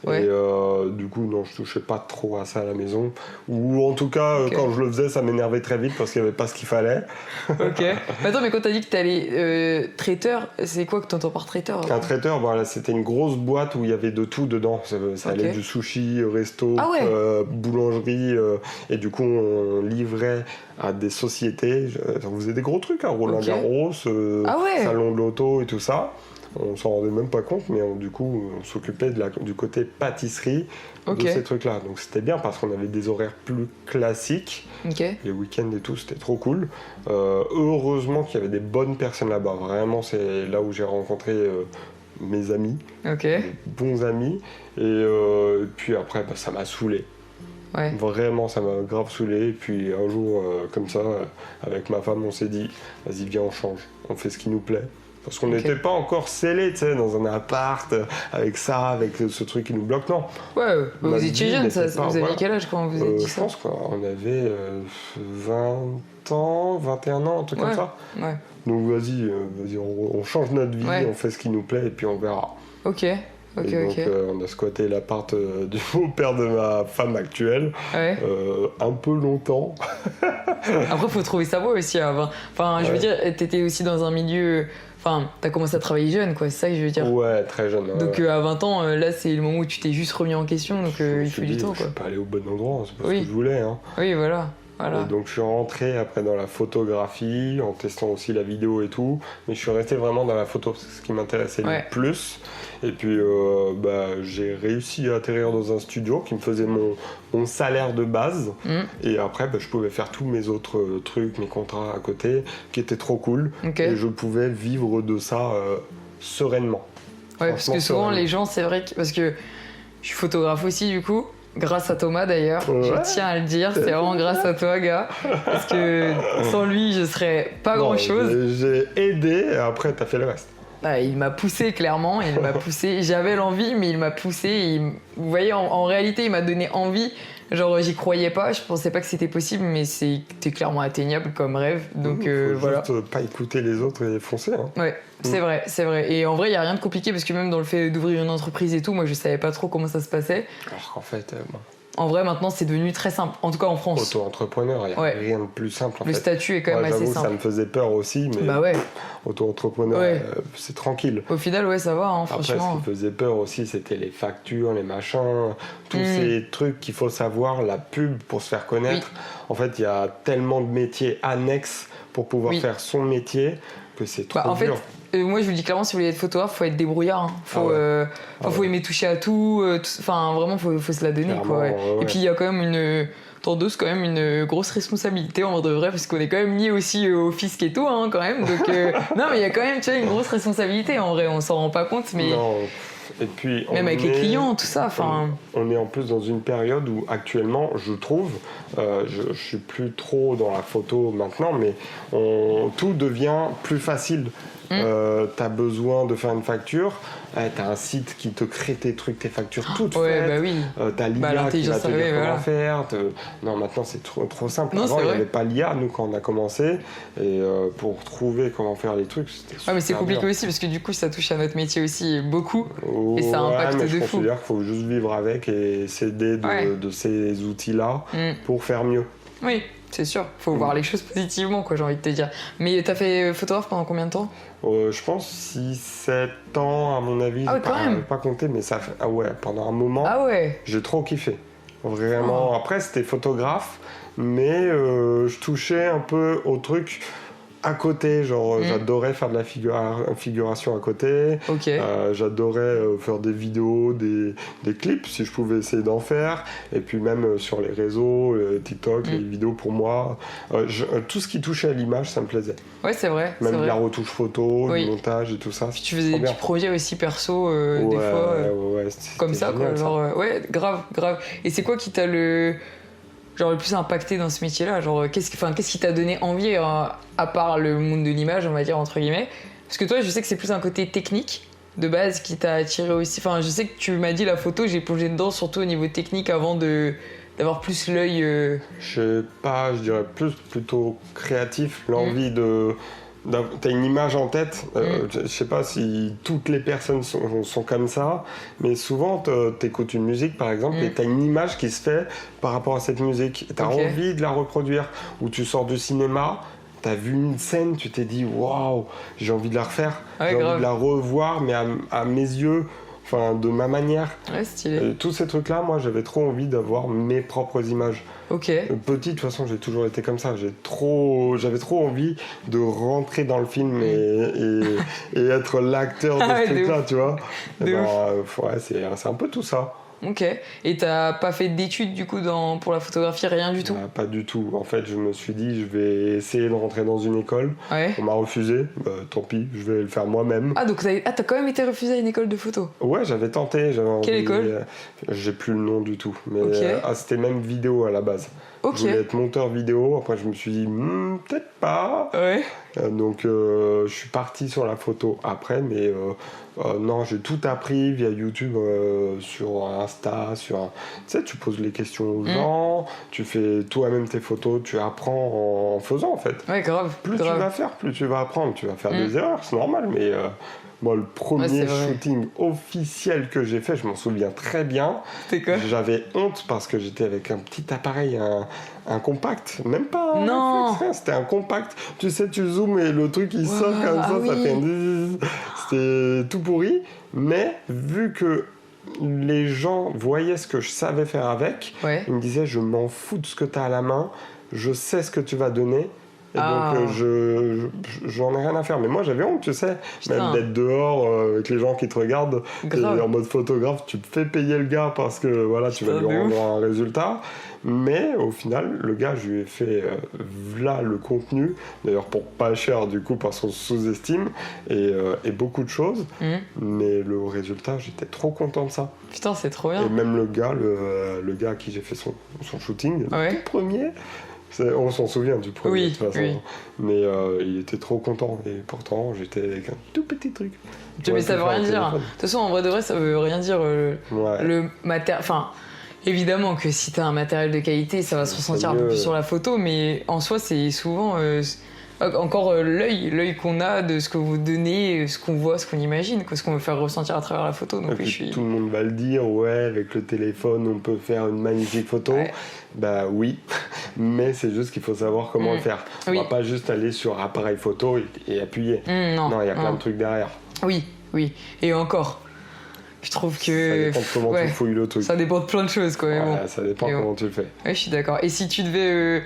Ouais. Et du coup, non, je touchais pas trop à ça à la maison. Ou en tout cas, quand je le faisais, ça m'énervait très vite parce qu'il n'y avait pas ce qu'il fallait. Ok. Attends, mais quand t'as dit que t'allais traiteur, c'est quoi que t'entends par traiteur? Un traiteur, voilà, c'était une grosse boîte où il y avait de tout dedans. Ça allait du sushi, resto, boulangerie. Et du coup, on livrait à des sociétés. On faisait des gros trucs, hein, Roland Garros, Salon de l'auto et tout ça. On s'en rendait même pas compte, mais du coup, on s'occupait du côté pâtisserie de ces trucs-là. Donc c'était bien parce qu'on avait des horaires plus classiques. Les week-ends et tout, c'était trop cool. Heureusement qu'il y avait des bonnes personnes là-bas. Vraiment, c'est là où j'ai rencontré mes amis, des bons amis. Et puis après, ça m'a saoulé. Ouais. Vraiment, ça m'a grave saoulé. Et puis un jour, comme ça, avec ma femme, on s'est dit, vas-y, viens, on change. On fait ce qui nous plaît. Parce qu'on n'était pas encore scellés, tu sais, dans un appart, avec ça, avec ce truc qui nous bloque, non. Ouais, vous étiez jeune, vous aviez quel âge quand vous avez dit ça? Je pense qu'on avait 20 ans, 21 ans, un truc comme ça. Ouais. Donc vas-y, on change notre vie, on fait ce qui nous plaît et puis on verra. Ok. Donc on a squatté l'appart du beau-père de ma femme actuelle, un peu longtemps. Après, faut trouver sa voie aussi. Enfin, je veux dire, t'étais aussi dans un milieu... Enfin, t'as commencé à travailler jeune, quoi, c'est ça que je veux dire. Ouais, très jeune. Donc à 20 ans, là, c'est le moment où tu t'es juste remis en question, donc il faut du temps, quoi. Je suis pas allé au bon endroit, c'est pas ce que je voulais. Hein. Oui, voilà. Et donc je suis rentré après dans la photographie, en testant aussi la vidéo et tout, mais je suis resté vraiment dans la photo, c'est ce qui m'intéressait le plus. Et puis j'ai réussi à atterrir dans un studio qui me faisait mon salaire de base. Et après, je pouvais faire tous mes autres trucs, mes contrats à côté, qui étaient trop cool. Et je pouvais vivre de ça sereinement. Ouais, parce que souvent les gens, c'est vrai que... Parce que je suis photographe aussi, du coup. Grâce à Thomas d'ailleurs, je tiens à le dire, c'est vraiment grâce à toi, gars. Parce que sans lui, je serais pas grand chose. J'ai aidé et après, t'as fait le reste. Il m'a poussé, clairement, il m'a poussé. J'avais l'envie, mais il m'a poussé. Vous voyez, en réalité, il m'a donné envie. Genre, j'y croyais pas, je pensais pas que c'était possible, mais c'était clairement atteignable comme rêve. Donc voilà. Juste pas écouter les autres et foncer. Hein. Ouais, c'est vrai, c'est vrai. Et en vrai, il y a rien de compliqué parce que même dans le fait d'ouvrir une entreprise et tout, moi je savais pas trop comment ça se passait. Alors qu'en fait, en vrai, maintenant, c'est devenu très simple. En tout cas, en France. Auto-entrepreneur, il n'y a rien de plus simple. Le statut est quand même assez simple. Ça me faisait peur aussi, mais auto-entrepreneur, c'est tranquille. Au final, ça va, hein, franchement. Après, ce qui faisait peur aussi, c'était les factures, les machins, tous ces trucs qu'il faut savoir, la pub pour se faire connaître. En fait, il y a tellement de métiers annexes pour pouvoir faire son métier que c'est trop dur. Moi je vous dis clairement, si vous voulez être photographe, faut être débrouillard, hein. Faut aimer toucher à tout, enfin vraiment faut se la donner, quoi. Et puis il y a quand même une grosse responsabilité en de vrai, parce qu'on est quand même lié aussi au fisc et tout, hein, quand même. Donc non, mais il y a quand même, tu vois, une grosse responsabilité en vrai, on s'en rend pas compte, mais non. Et puis même avec les clients, tout ça, enfin. On est en plus dans une période où actuellement, je trouve, je suis plus trop dans la photo maintenant, mais tout devient plus facile. t'as besoin de faire une facture, t'as un site qui te crée tes trucs, tes factures toutes faites. Bah oui. T'as l'IA qui va te dire comment faire. Non, maintenant c'est trop simple. Non, avant il n'y avait pas l'IA, nous, quand on a commencé, et pour trouver comment faire les trucs, c'était super mais c'est compliqué bien. aussi, parce que du coup ça touche à notre métier aussi beaucoup, et ça impacte mais de je fou. considère qu'il faut juste vivre avec et s'aider de ces outils-là pour faire mieux. Oui, c'est sûr, faut voir les choses positivement, quoi, j'ai envie de te dire. Mais t'as fait photographe pendant combien de temps ? Je pense 6-7 ans, à mon avis. Quand même. Pas compté, mais ça fait... pendant un moment, j'ai trop kiffé. Vraiment. Après, c'était photographe, mais je touchais un peu au truc à côté, genre j'adorais faire de la figuration à côté. J'adorais faire des vidéos, des clips si je pouvais essayer d'en faire, et puis même sur les réseaux, TikTok, les vidéos pour moi, tout ce qui touchait à l'image, ça me plaisait. Ouais, c'est vrai. Même la retouche photo, le montage et tout ça. Puis tu faisais des petits projets aussi perso des fois comme ça, quoi, genre grave. Et c'est quoi qui t'a le plus impacté dans ce métier-là, genre qu'est-ce qui t'a donné envie, à part le monde de l'image, on va dire, entre guillemets, parce que toi je sais que c'est plus un côté technique de base qui t'a attiré aussi, enfin je sais que tu m'as dit la photo, j'ai plongé dedans surtout au niveau technique avant d'avoir plus l'œil je sais pas, je dirais plutôt créatif, l'envie de... T'as une image en tête, je sais pas si toutes les personnes sont comme ça, mais souvent t'écoutes une musique par exemple et t'as une image qui se fait par rapport à cette musique, t'as envie de la reproduire, ou tu sors du cinéma, t'as vu une scène, tu t'es dit waouh, j'ai envie de la refaire, j'ai envie de la revoir, mais à mes yeux, enfin de ma manière. Ouais, stylé. Tous ces trucs-là, moi j'avais trop envie d'avoir mes propres images. Petit, de toute façon, j'ai toujours été comme ça. J'avais trop envie de rentrer dans le film et être l'acteur de ce truc-là, tu vois. C'est un peu tout ça. Ok. Et t'as pas fait d'études du coup pour la photographie, rien du tout ? Pas du tout. En fait, je me suis dit, je vais essayer de rentrer dans une école. On m'a refusé. Tant pis, je vais le faire moi-même. Donc t'as quand même été refusé à une école de photo ? Ouais, j'avais tenté. Quelle école ? J'ai plus le nom du tout. Mais c'était même vidéo à la base. Je voulais être monteur vidéo. Après, je me suis dit, peut-être pas. Donc, je suis parti sur la photo après, mais non, j'ai tout appris via YouTube, sur Insta, tu sais, tu poses les questions aux gens, tu fais toi-même tes photos, tu apprends en faisant en fait. Ouais, grave. Plus tu vas faire, plus tu vas apprendre. Tu vas faire des erreurs, c'est normal, mais moi, le premier shooting officiel que j'ai fait, je m'en souviens très bien. C'était quoi ? J'avais honte parce que j'étais avec un petit appareil, un compact, même pas un réflexe, c'était un compact. Tu sais, tu zoomes et le truc il sort comme ça fait un... C'était tout pourri, mais vu que les gens voyaient ce que je savais faire avec, ils me disaient, je m'en fous de ce que tu as à la main, je sais ce que tu vas donner. Et donc j'en ai rien à faire, mais moi j'avais honte, tu sais, même d'être dehors avec les gens qui te regardent et en mode photographe, tu te fais payer le gars parce que voilà, tu vas lui rendre un résultat, mais au final le gars, je lui ai fait là le contenu, d'ailleurs pour pas cher du coup parce qu'on sous-estime, et beaucoup de choses, mais le résultat, j'étais trop content de ça. Putain, c'est trop bien. Et même le gars à qui j'ai fait son shooting, le tout premier, on s'en souvient du premier de toute façon, mais il était trop content, et pourtant j'étais avec un tout petit truc. Mais ça veut rien dire. De toute façon, en vrai de vrai, ça veut rien dire. Le matériel. Enfin, évidemment que si t'as un matériel de qualité, ça va se ressentir un peu plus sur la photo, mais en soi, c'est souvent encore l'œil qu'on a de ce que vous donnez, ce qu'on voit, ce qu'on imagine, ce qu'on veut faire ressentir à travers la photo. Donc, et puis, tout le monde va le dire, avec le téléphone, on peut faire une magnifique photo. Bah oui, mais c'est juste qu'il faut savoir comment le faire. On va pas juste aller sur appareil photo et appuyer. Non, il y a plein de trucs derrière. Oui. Et encore, je trouve que... Ça dépend de comment tu fouilles le truc. Ça dépend de plein de choses, quoi. Ça dépend comment tu le fais. Ouais, je suis d'accord. Et si tu devais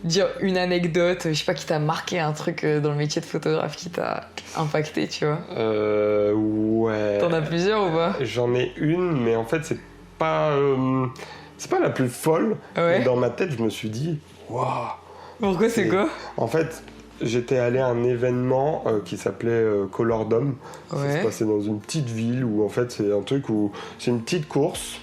dire une anecdote, je sais pas, qui t'a marqué, un truc dans le métier de photographe qui t'a impacté, tu vois ? Ouais. T'en as plusieurs ou pas ? J'en ai une, mais en fait, c'est pas la plus folle. Mais dans ma tête, je me suis dit, waouh. Pourquoi c'est quoi ? En fait, j'étais allé à un événement qui s'appelait Colordome. Ça se passait dans une petite ville où en fait c'est un truc où c'est une petite course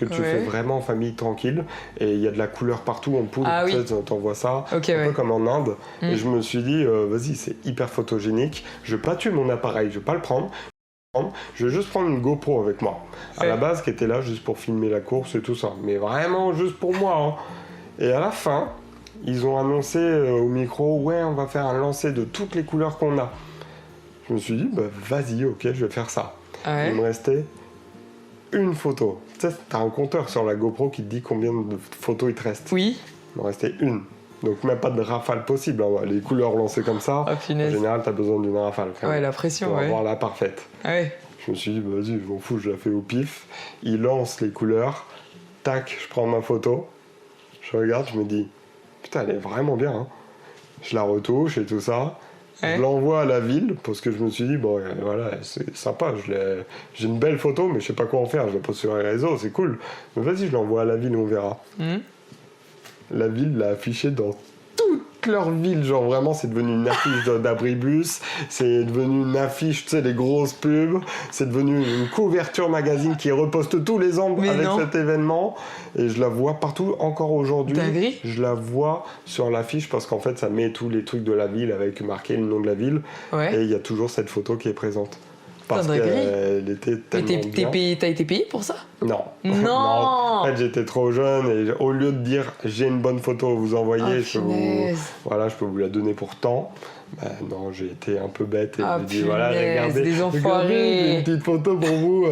que tu Ouais. fais vraiment en famille tranquille. Et il y a de la couleur partout en poudre. Ah oui. Tu sais, t'envoies ça, Ok, un ouais. peu comme en Inde. Mm. Et je me suis dit, vas-y, c'est hyper photogénique. Je vais pas tuer mon appareil, je vais pas le prendre. Je vais juste prendre une GoPro avec moi. À Ouais. la base, qui était là juste pour filmer la course et tout ça. Mais vraiment juste pour moi. Hein. Et à la fin, ils ont annoncé au micro, ouais, on va faire un lancer de toutes les couleurs qu'on a. Je me suis dit, bah vas-y, ok, je vais faire ça. Ouais. Il me restait une photo. Tu sais, t'as un compteur sur la GoPro qui te dit combien de photos il te reste. Oui. Il me restait une. Donc même pas de rafale possible. Hein. Les couleurs lancées comme ça, Ah, en punaise. général, t'as besoin d'une rafale. Quand Ouais, même, la pression, pour ouais. avoir la parfaite. Ouais. Je me suis dit, bah, vas-y, je m'en fous, je la fais au pif. Il lance les couleurs. Tac, je prends ma photo. Je regarde, je me dis, putain, elle est vraiment bien. Hein. Je la retouche et tout ça. Ouais. Je l'envoie à la ville parce que je me suis dit, bon, voilà, c'est sympa. J'ai une belle photo, mais je sais pas quoi en faire. Je la poste sur les réseaux, c'est cool. Mais vas-y, je l'envoie à la ville, on verra. Mm. La ville l'a affiché dans toute leur ville, genre vraiment c'est devenu une affiche d'abribus, c'est devenu une affiche, tu sais, les grosses pubs, c'est devenu une couverture magazine qui reposte tous les ans Mais avec non. cet événement, et je la vois partout encore aujourd'hui. Dinguerie. Je la vois sur l'affiche parce qu'en fait ça met tous les trucs de la ville avec marqué le nom de la ville, Ouais. et il y a toujours cette photo qui est présente. Parce Dinguerie. qu'elle était Mais tellement bien. t'as été payé pour ça? Non. Non. En fait, j'étais trop jeune et au lieu de dire j'ai une bonne photo à vous envoyer, Ah, je peux vous la donner pour tant. Bah, non, j'ai été un peu bête et Ah, j'ai dit voilà, punaise, des regardez, enfoirés. j'ai une petite photo pour vous.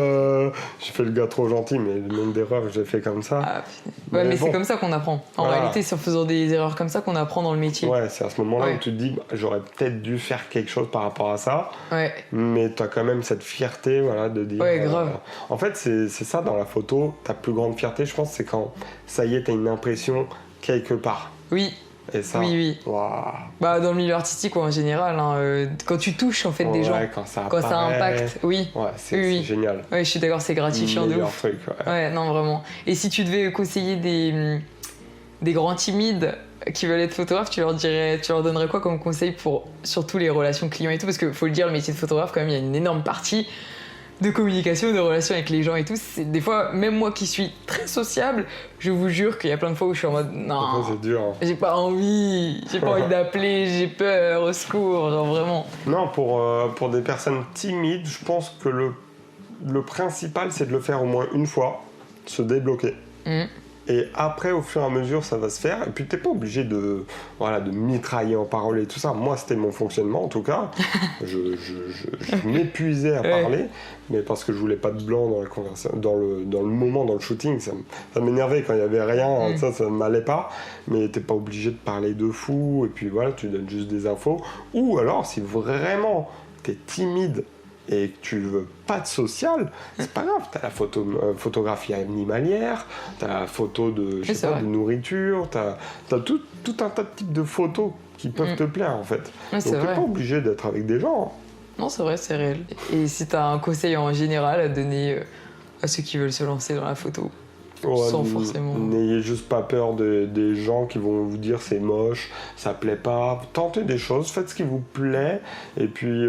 J'ai fait le gars trop gentil, mais le nombre d'erreurs que j'ai fait comme ça. Ah, punaise. Ouais, mais bon. c'est comme ça qu'on apprend. En Voilà. réalité, c'est en faisant des erreurs comme ça qu'on apprend dans le métier. Ouais, c'est à ce moment-là Ouais. où tu te dis bah, j'aurais peut-être dû faire quelque chose par rapport à ça, Ouais. mais tu as quand même cette fierté voilà, de dire. Ouais, grave. En fait, c'est ça dans la photo, ta plus grande fierté, je pense, c'est quand ça y est, tu as une impression quelque part. Oui. Et ça, Oui, oui. waouh. Bah, dans le milieu artistique ou en général, hein, quand tu touches en fait des Ouais, gens, quand ça quand ça apparaît, impacte, oui. Ouais, c'est Oui, oui. c'est génial. Ouais, je suis d'accord, c'est gratifiant de Meilleur ouf. truc, ouais. Ouais, non, vraiment. Et si tu devais conseiller des grands timides qui veulent être photographes, tu leur donnerais quoi comme conseil pour surtout les relations clients et tout? Parce que faut le dire, le métier de photographe, quand même, il y a une énorme partie de communication, de relations avec les gens et tout. Des fois, même moi qui suis très sociable, je vous jure qu'il y a plein de fois où je suis en mode Après, non, c'est dur. Hein. j'ai pas envie d'appeler, j'ai peur, au secours, genre vraiment. Non, pour des personnes timides, je pense que le principal, c'est de le faire au moins une fois, se débloquer. Mm. Et après, au fur et à mesure, ça va se faire. Et puis, t'es pas obligé de mitrailler en parole et tout ça. Moi, c'était mon fonctionnement, en tout cas. Je m'épuisais à Ouais. parler, mais parce que je voulais pas de blanc dans la conversation, dans le moment, dans le shooting. Ça m'énervait quand il y avait rien. Mm. Ça m'allait pas. Mais t'es pas obligé de parler de fou. Et puis voilà, tu donnes juste des infos. Ou alors, si vraiment t'es timide et que tu veux pas de social, c'est pas grave, t'as la photographie animalière, t'as la photo de, je sais pas, vrai. de nourriture, t'as tout un tas de types de photos qui peuvent te plaire en fait. Ouais, c'est Donc t'es vrai. pas obligé d'être avec des gens. Non, c'est vrai, c'est réel. Et si t'as un conseil en général à donner à ceux qui veulent se lancer dans la photo? Sans forcément. N'ayez juste pas peur des gens qui vont vous dire c'est moche, ça plaît pas. Tentez des choses, faites ce qui vous plaît, et puis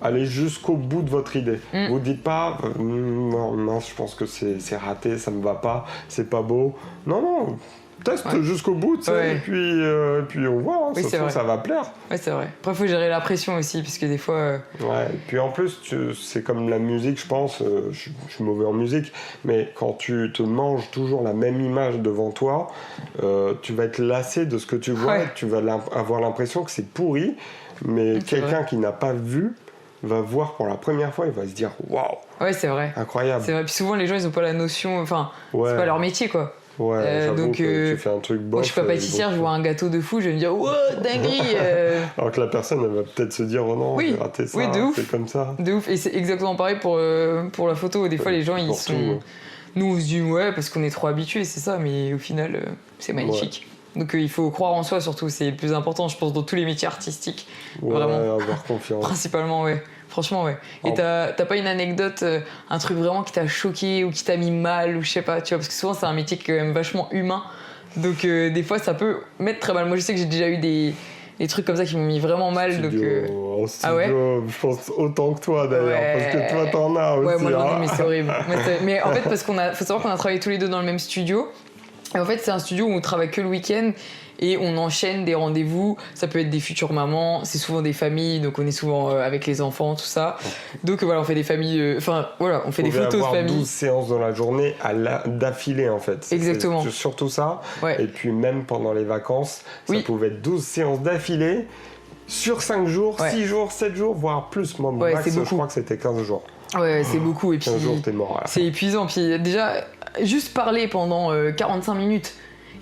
allez jusqu'au bout de votre idée. Vous dites pas non, mince, je pense que c'est raté, ça me va pas, c'est pas beau. Non, teste jusqu'au bout, tu sais, Ouais. et puis on voit, hein, Oui, c'est vrai. ça va plaire. Ouais, c'est vrai. Après, faut gérer la pression aussi, parce que des fois. Ouais, et puis en plus, c'est comme la musique, je pense, je suis mauvais en musique, mais quand tu te manges toujours la même image devant toi, tu vas être lassé de ce que tu vois, Ouais. et tu vas avoir l'impression que c'est pourri, mais C'est quelqu'un vrai. qui n'a pas vu va voir pour la première fois, il va se dire waouh, Ouais, c'est vrai. incroyable. C'est vrai. Puis souvent, les gens, ils ont pas la notion. Enfin, Ouais, c'est pas leur métier, quoi. ouais, j'avoue donc, que tu fais un truc bof. Moi, je suis pas pâtissière, je vois un gâteau de fou, je vais me dire, wow, dinguerie Alors que la personne, elle va peut-être se dire oh non, Oui, j'ai raté ça, oui, de ouf. c'est comme ça. De ouf. Et c'est exactement pareil pour la photo. Des fois, les gens, ils Pour sont. tout, ouais. Nous, on se dit, ouais, parce qu'on est trop habitués, c'est ça, mais au final, c'est magnifique. Donc, il faut croire en soi, surtout. C'est le plus important, je pense, dans tous les métiers artistiques. Ouais, Vraiment. avoir confiance. Principalement, ouais. Franchement, ouais. Et Oh. t'as pas une anecdote, un truc vraiment qui t'a choqué ou qui t'a mis mal ou je sais pas, tu vois, parce que souvent c'est un métier qui est quand même vachement humain. Donc des fois ça peut mettre très mal. Moi je sais que j'ai déjà eu des trucs comme ça qui m'ont mis vraiment mal. En Donc, studio, Ah ouais je pense autant que toi d'ailleurs, Ouais. parce que toi t'en as aussi. Ouais, moi j'en ai, hein. mais c'est horrible. Mais en fait, parce faut savoir qu'on a travaillé tous les deux dans le même studio. Et en fait, c'est un studio où on travaille que le week-end et on enchaîne des rendez-vous. Ça peut être des futures mamans, c'est souvent des familles, donc on est souvent avec les enfants, tout ça. Donc voilà, on fait des familles. Enfin voilà, on fait des photos de avoir famille. 12 séances dans la journée d'affilée en fait. Exactement. C'est surtout ça. Ouais. Et puis même pendant les vacances, Oui. ça pouvait être 12 séances d'affilée sur 5 jours, Ouais. 6 jours, 7 jours, voire plus. Moi, mon Ouais, max, c'est je beaucoup. crois que c'était 15 jours. Ouais, c'est beaucoup. Et puis 15 jours, t'es mort. Là. c'est épuisant. Puis déjà, juste parler pendant 45 minutes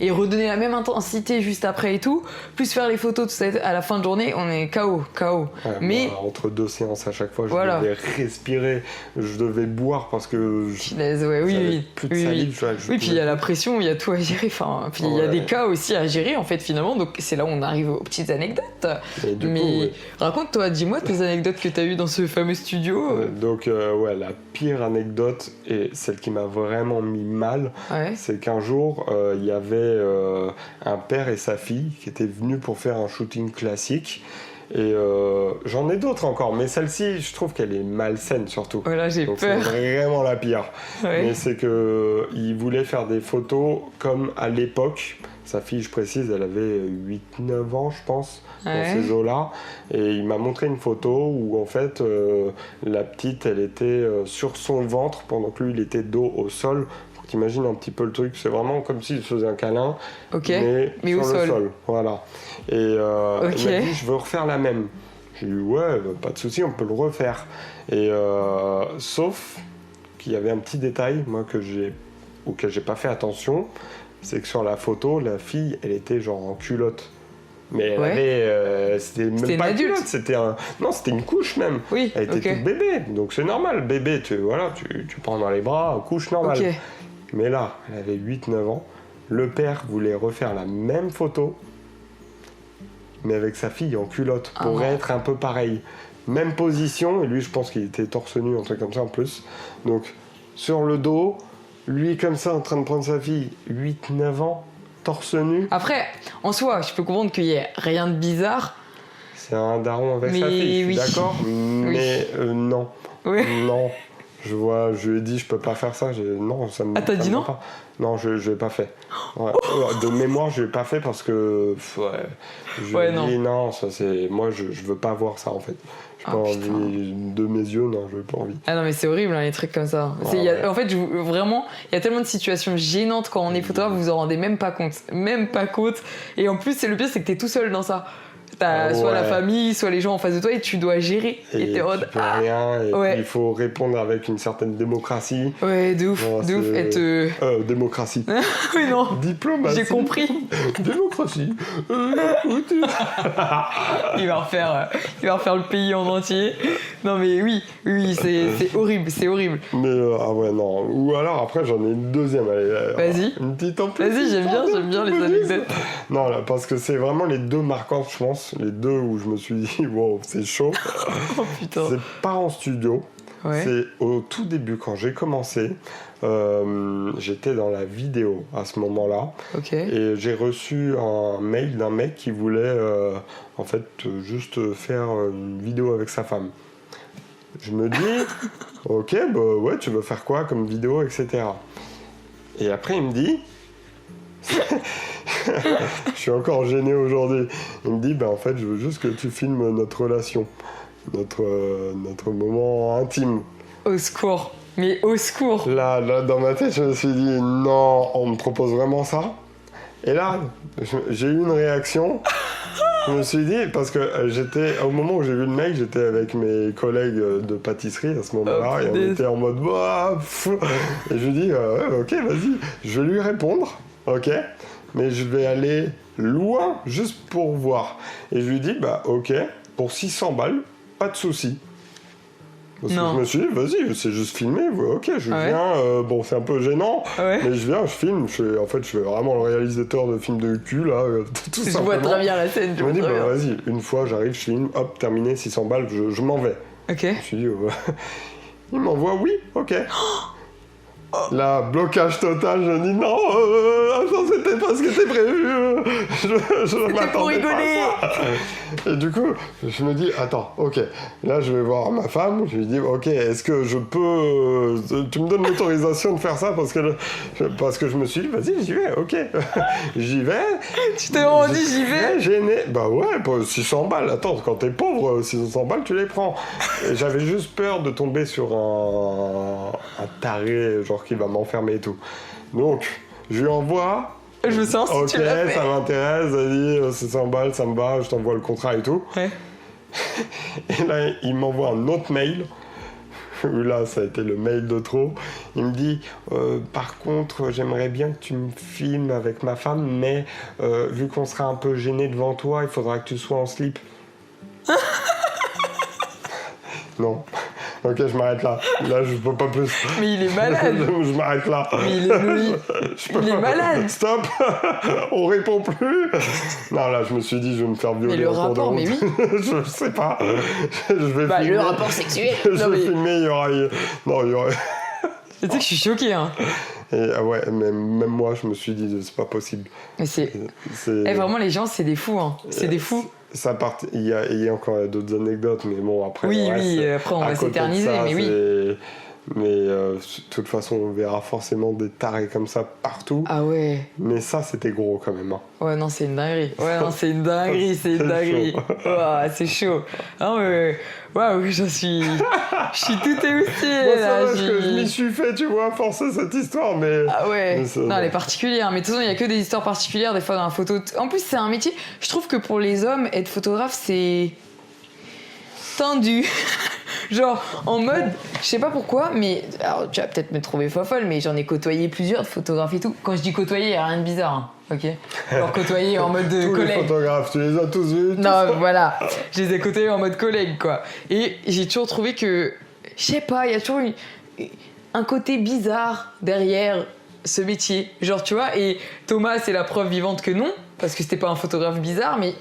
et redonner la même intensité juste après et tout, plus faire les photos, tout ça, à la fin de journée, on est KO. Ouais, Mais moi, entre 2 séances à chaque fois, je Voilà. devais respirer, je devais boire parce que punaise, ouais, oui, j'avais oui. plus de Oui, oui. salive. Oui, puis il y a la pression, il y a tout à gérer. Enfin, puis il y a Ouais. des cas aussi à gérer en fait finalement. Donc c'est là où on arrive aux petites anecdotes. Et du Mais coup, ouais. raconte-toi, dis-moi tes anecdotes que t'as eues dans ce fameux studio. Donc, ouais, la pire anecdote et celle qui m'a vraiment mis mal, Ouais. c'est qu'un jour, il y avait un père et sa fille qui étaient venus pour faire un shooting classique. Et j'en ai d'autres encore, mais celle-ci, je trouve qu'elle est malsaine surtout. Voilà, j'ai Donc c'est peur. vraiment la pire. Ouais. Mais c'est que il voulait faire des photos comme à l'époque. Sa fille, je précise, elle avait 8-9 ans, je pense, dans Ouais. ces eaux-là. Et il m'a montré une photo où, en fait, la petite, elle était sur son ventre pendant que lui, il était dos au sol. Faut que t'imagines un petit peu le truc. C'est vraiment comme s'il faisait un câlin, Ok. mais au sur le sol. sol. Voilà. Et Ok. il m'a dit, je veux refaire la même. J'ai dit, ouais, pas de souci, on peut le refaire. Et sauf qu'il y avait un petit détail, moi, auquel j'ai pas fait attention, c'est que sur la photo, la fille, elle était genre en culotte. Mais elle Ouais. avait. C'était même C'était une pas une adulte. culotte, non, c'était une couche même. Oui, Elle était ok. toute bébé, donc c'est normal. Bébé, tu prends dans les bras, couche normale. Ok. Mais là, elle avait 8-9 ans. Le père voulait refaire la même photo, mais avec sa fille en culotte, pour Ah. être un peu pareil. Même position, et lui, je pense qu'il était torse nu, un truc comme ça en plus. Donc, sur le dos, lui comme ça, en train de prendre sa fille, 8-9 ans, torse nu. Après, en soi, je peux comprendre qu'il y ait rien de bizarre. C'est un daron avec sa Mais fille, je oui. suis d'accord, mais non. Ouais. Non. Je lui ai dit, je peux pas faire ça. Non, ça me. Ah, t'as ça dit me non va pas. Non, je l'ai pas fait. Ouais. De mémoire, je l'ai pas fait parce que. Je Ouais, lui ai non. dit, non, ça c'est. Moi, je veux pas voir ça en fait. J'ai Ah, pas putain. envie de mes yeux, non, je n'ai pas envie. Ah non, mais c'est horrible, hein, les trucs comme ça. Ouais, ouais. En fait, vraiment, il y a tellement de situations gênantes quand on est photographe, vous vous en rendez même pas compte. Même pas compte. Et en plus, le pire, c'est que t'es tout seul dans ça. T'as soit la Ouais. famille, soit les gens en face de toi et tu dois gérer. Et t'es en mode, tu peux rien, et ouais. puis il faut répondre avec une certaine démocratie. ouais, de ouf, Non, de ouf. c'est- Démocratie. Oui, non, Diplomatie. j'ai compris. Démocratie. Écoute. Il va refaire le pays en entier. Non, mais oui, c'est horrible, c'est horrible. Mais ah ouais, non. Ou alors après, j'en ai une deuxième. Allez, Vas-y. Une petite en plus. Vas-y, j'aime bien les anecdotes. Non, là, parce que c'est vraiment les deux marquantes, je pense. Les deux où je me suis dit, wow, c'est chaud. Oh putain. C'est pas en studio. Ouais. C'est au tout début, quand j'ai commencé. J'étais dans la vidéo à ce moment-là. Ok. Et j'ai reçu un mail d'un mec qui voulait en fait juste faire une vidéo avec sa femme. Je me dis, ok, bah ouais, tu veux faire quoi comme vidéo, etc. Et après il me dit, je suis encore gêné aujourd'hui, il me dit, bah en fait je veux juste que tu filmes notre relation, notre moment intime. Au secours. Mais au secours. Là, dans ma tête, je me suis dit, non, on me propose vraiment ça? Et là, j'ai eu une réaction. Je me suis dit, parce que au moment où j'ai vu le mail, j'étais avec mes collègues de pâtisserie à ce moment-là, Oh, et on punaise. était en mode, bah, pff. Et je lui dis, ouais, ok, vas-y, je vais lui répondre, ok, mais je vais aller loin juste pour voir. Et je lui dis, bah, ok, pour 600 balles, pas de souci. Parce que Non. je me suis dit, vas-y, c'est juste filmé, ok, je Ah ouais. viens, bon, c'est un peu gênant, Ouais. mais je viens, je filme, je fais vraiment le réalisateur de films de cul, là, tout Je simplement. vois très bien la scène. Je me dis, bah vas-y, une fois j'arrive, je filme, hop, terminé, 600 balles, je m'en vais. Ok. Je me suis dit, il m'envoie, oui, ok. Là, blocage total, je dis non, attends, c'était pas ce qui était prévu, je m'attendais pour rigoler. pas à ça. Et du coup, je me dis, attends, ok, là je vais voir ma femme, je lui dis, ok, est-ce que je peux, tu me donnes l'autorisation de faire ça parce que je me suis dit, vas-y, j'y vais, ok, j'y vais. Tu t'es vraiment dit, j'y vais. Gêné, bah ouais, pour 600 balles, attends, quand t'es pauvre, 600 balles, tu les prends. Et j'avais juste peur de tomber sur un taré, genre qui va m'enfermer et tout. Donc, je lui envoie. Je me sens si ok, tu l'as fait. ça m'intéresse, elle dit 600 balles, ça me va, je t'envoie le contrat et tout. Ouais. Et là, il m'envoie un autre mail. Là, ça a été le mail de trop. Il me dit, par contre, j'aimerais bien que tu me filmes avec ma femme, mais vu qu'on sera un peu gêné devant toi, il faudra que tu sois en slip. Non. Ok, je m'arrête là. Là, je peux pas plus. Mais il est malade. Je m'arrête là. Mais il est malade. Stop. On répond plus. Non, là, je me suis dit, je vais me faire violer. Mais le en cours de rapport, route. mais oui. Je sais pas. Je vais filmer. Le rapport sexuel. Je Non, vais mais... filmer, il y aura... Non, il y aurait... Tu sais que je suis choquée, hein. Et, ah ouais, mais même moi, je me suis dit, c'est pas possible. Mais c'est... vraiment, les gens, c'est des fous, hein. C'est des fous. Il y a encore d'autres anecdotes, mais bon, après... Oui, après, on va s'éterniser, mais oui. Mais de toute façon, on verra forcément des tarés comme ça partout. Ah ouais. Mais ça, c'était gros quand même. Hein. Ouais, non, c'est une dinguerie. C'est une dinguerie. Ouah, c'est chaud. Non, mais... Waouh, je suis tout émoustillée. Moi, ça va, parce que je m'y suis fait, tu vois, forcer cette histoire, mais... Ah ouais. Mais non, elle est particulière. Mais de toute façon, il n'y a que des histoires particulières, des fois, dans la photo. En plus, c'est un métier... Je trouve que pour les hommes, être photographe, c'est... tendu. Genre, en mode, je sais pas pourquoi, mais alors tu vas peut-être me trouver folle, mais j'en ai côtoyé plusieurs de photographes et tout. Quand je dis côtoyer, il n'y a rien de bizarre, hein, ok. Genre côtoyer en mode tous collègue. Les photographes, tu les as tous vus. Non, voilà, je les ai côtoyés en mode collègue, quoi. Et j'ai toujours trouvé que, je sais pas, il y a toujours un côté bizarre derrière ce métier. Genre, tu vois, et Thomas, c'est la preuve vivante que non, parce que c'était pas un photographe bizarre, mais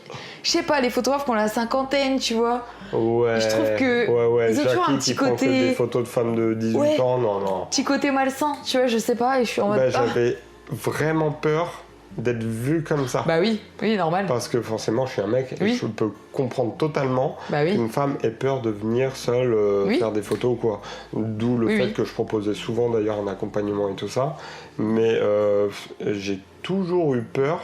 je sais pas, les photographes qui ont la cinquantaine, tu vois. Ouais. Je trouve que ils ont toujours un petit côté. Des photos de femmes de 18 ans, non. Petit côté malsain, tu vois, je sais pas, et je suis en mode. J'avais vraiment peur d'être vu comme ça. Bah oui, normal. Parce que forcément, je suis un mec et je peux comprendre totalement qu'une femme ait peur de venir seule faire des photos ou quoi. D'où le fait que je proposais souvent d'ailleurs un accompagnement et tout ça. Mais j'ai toujours eu peur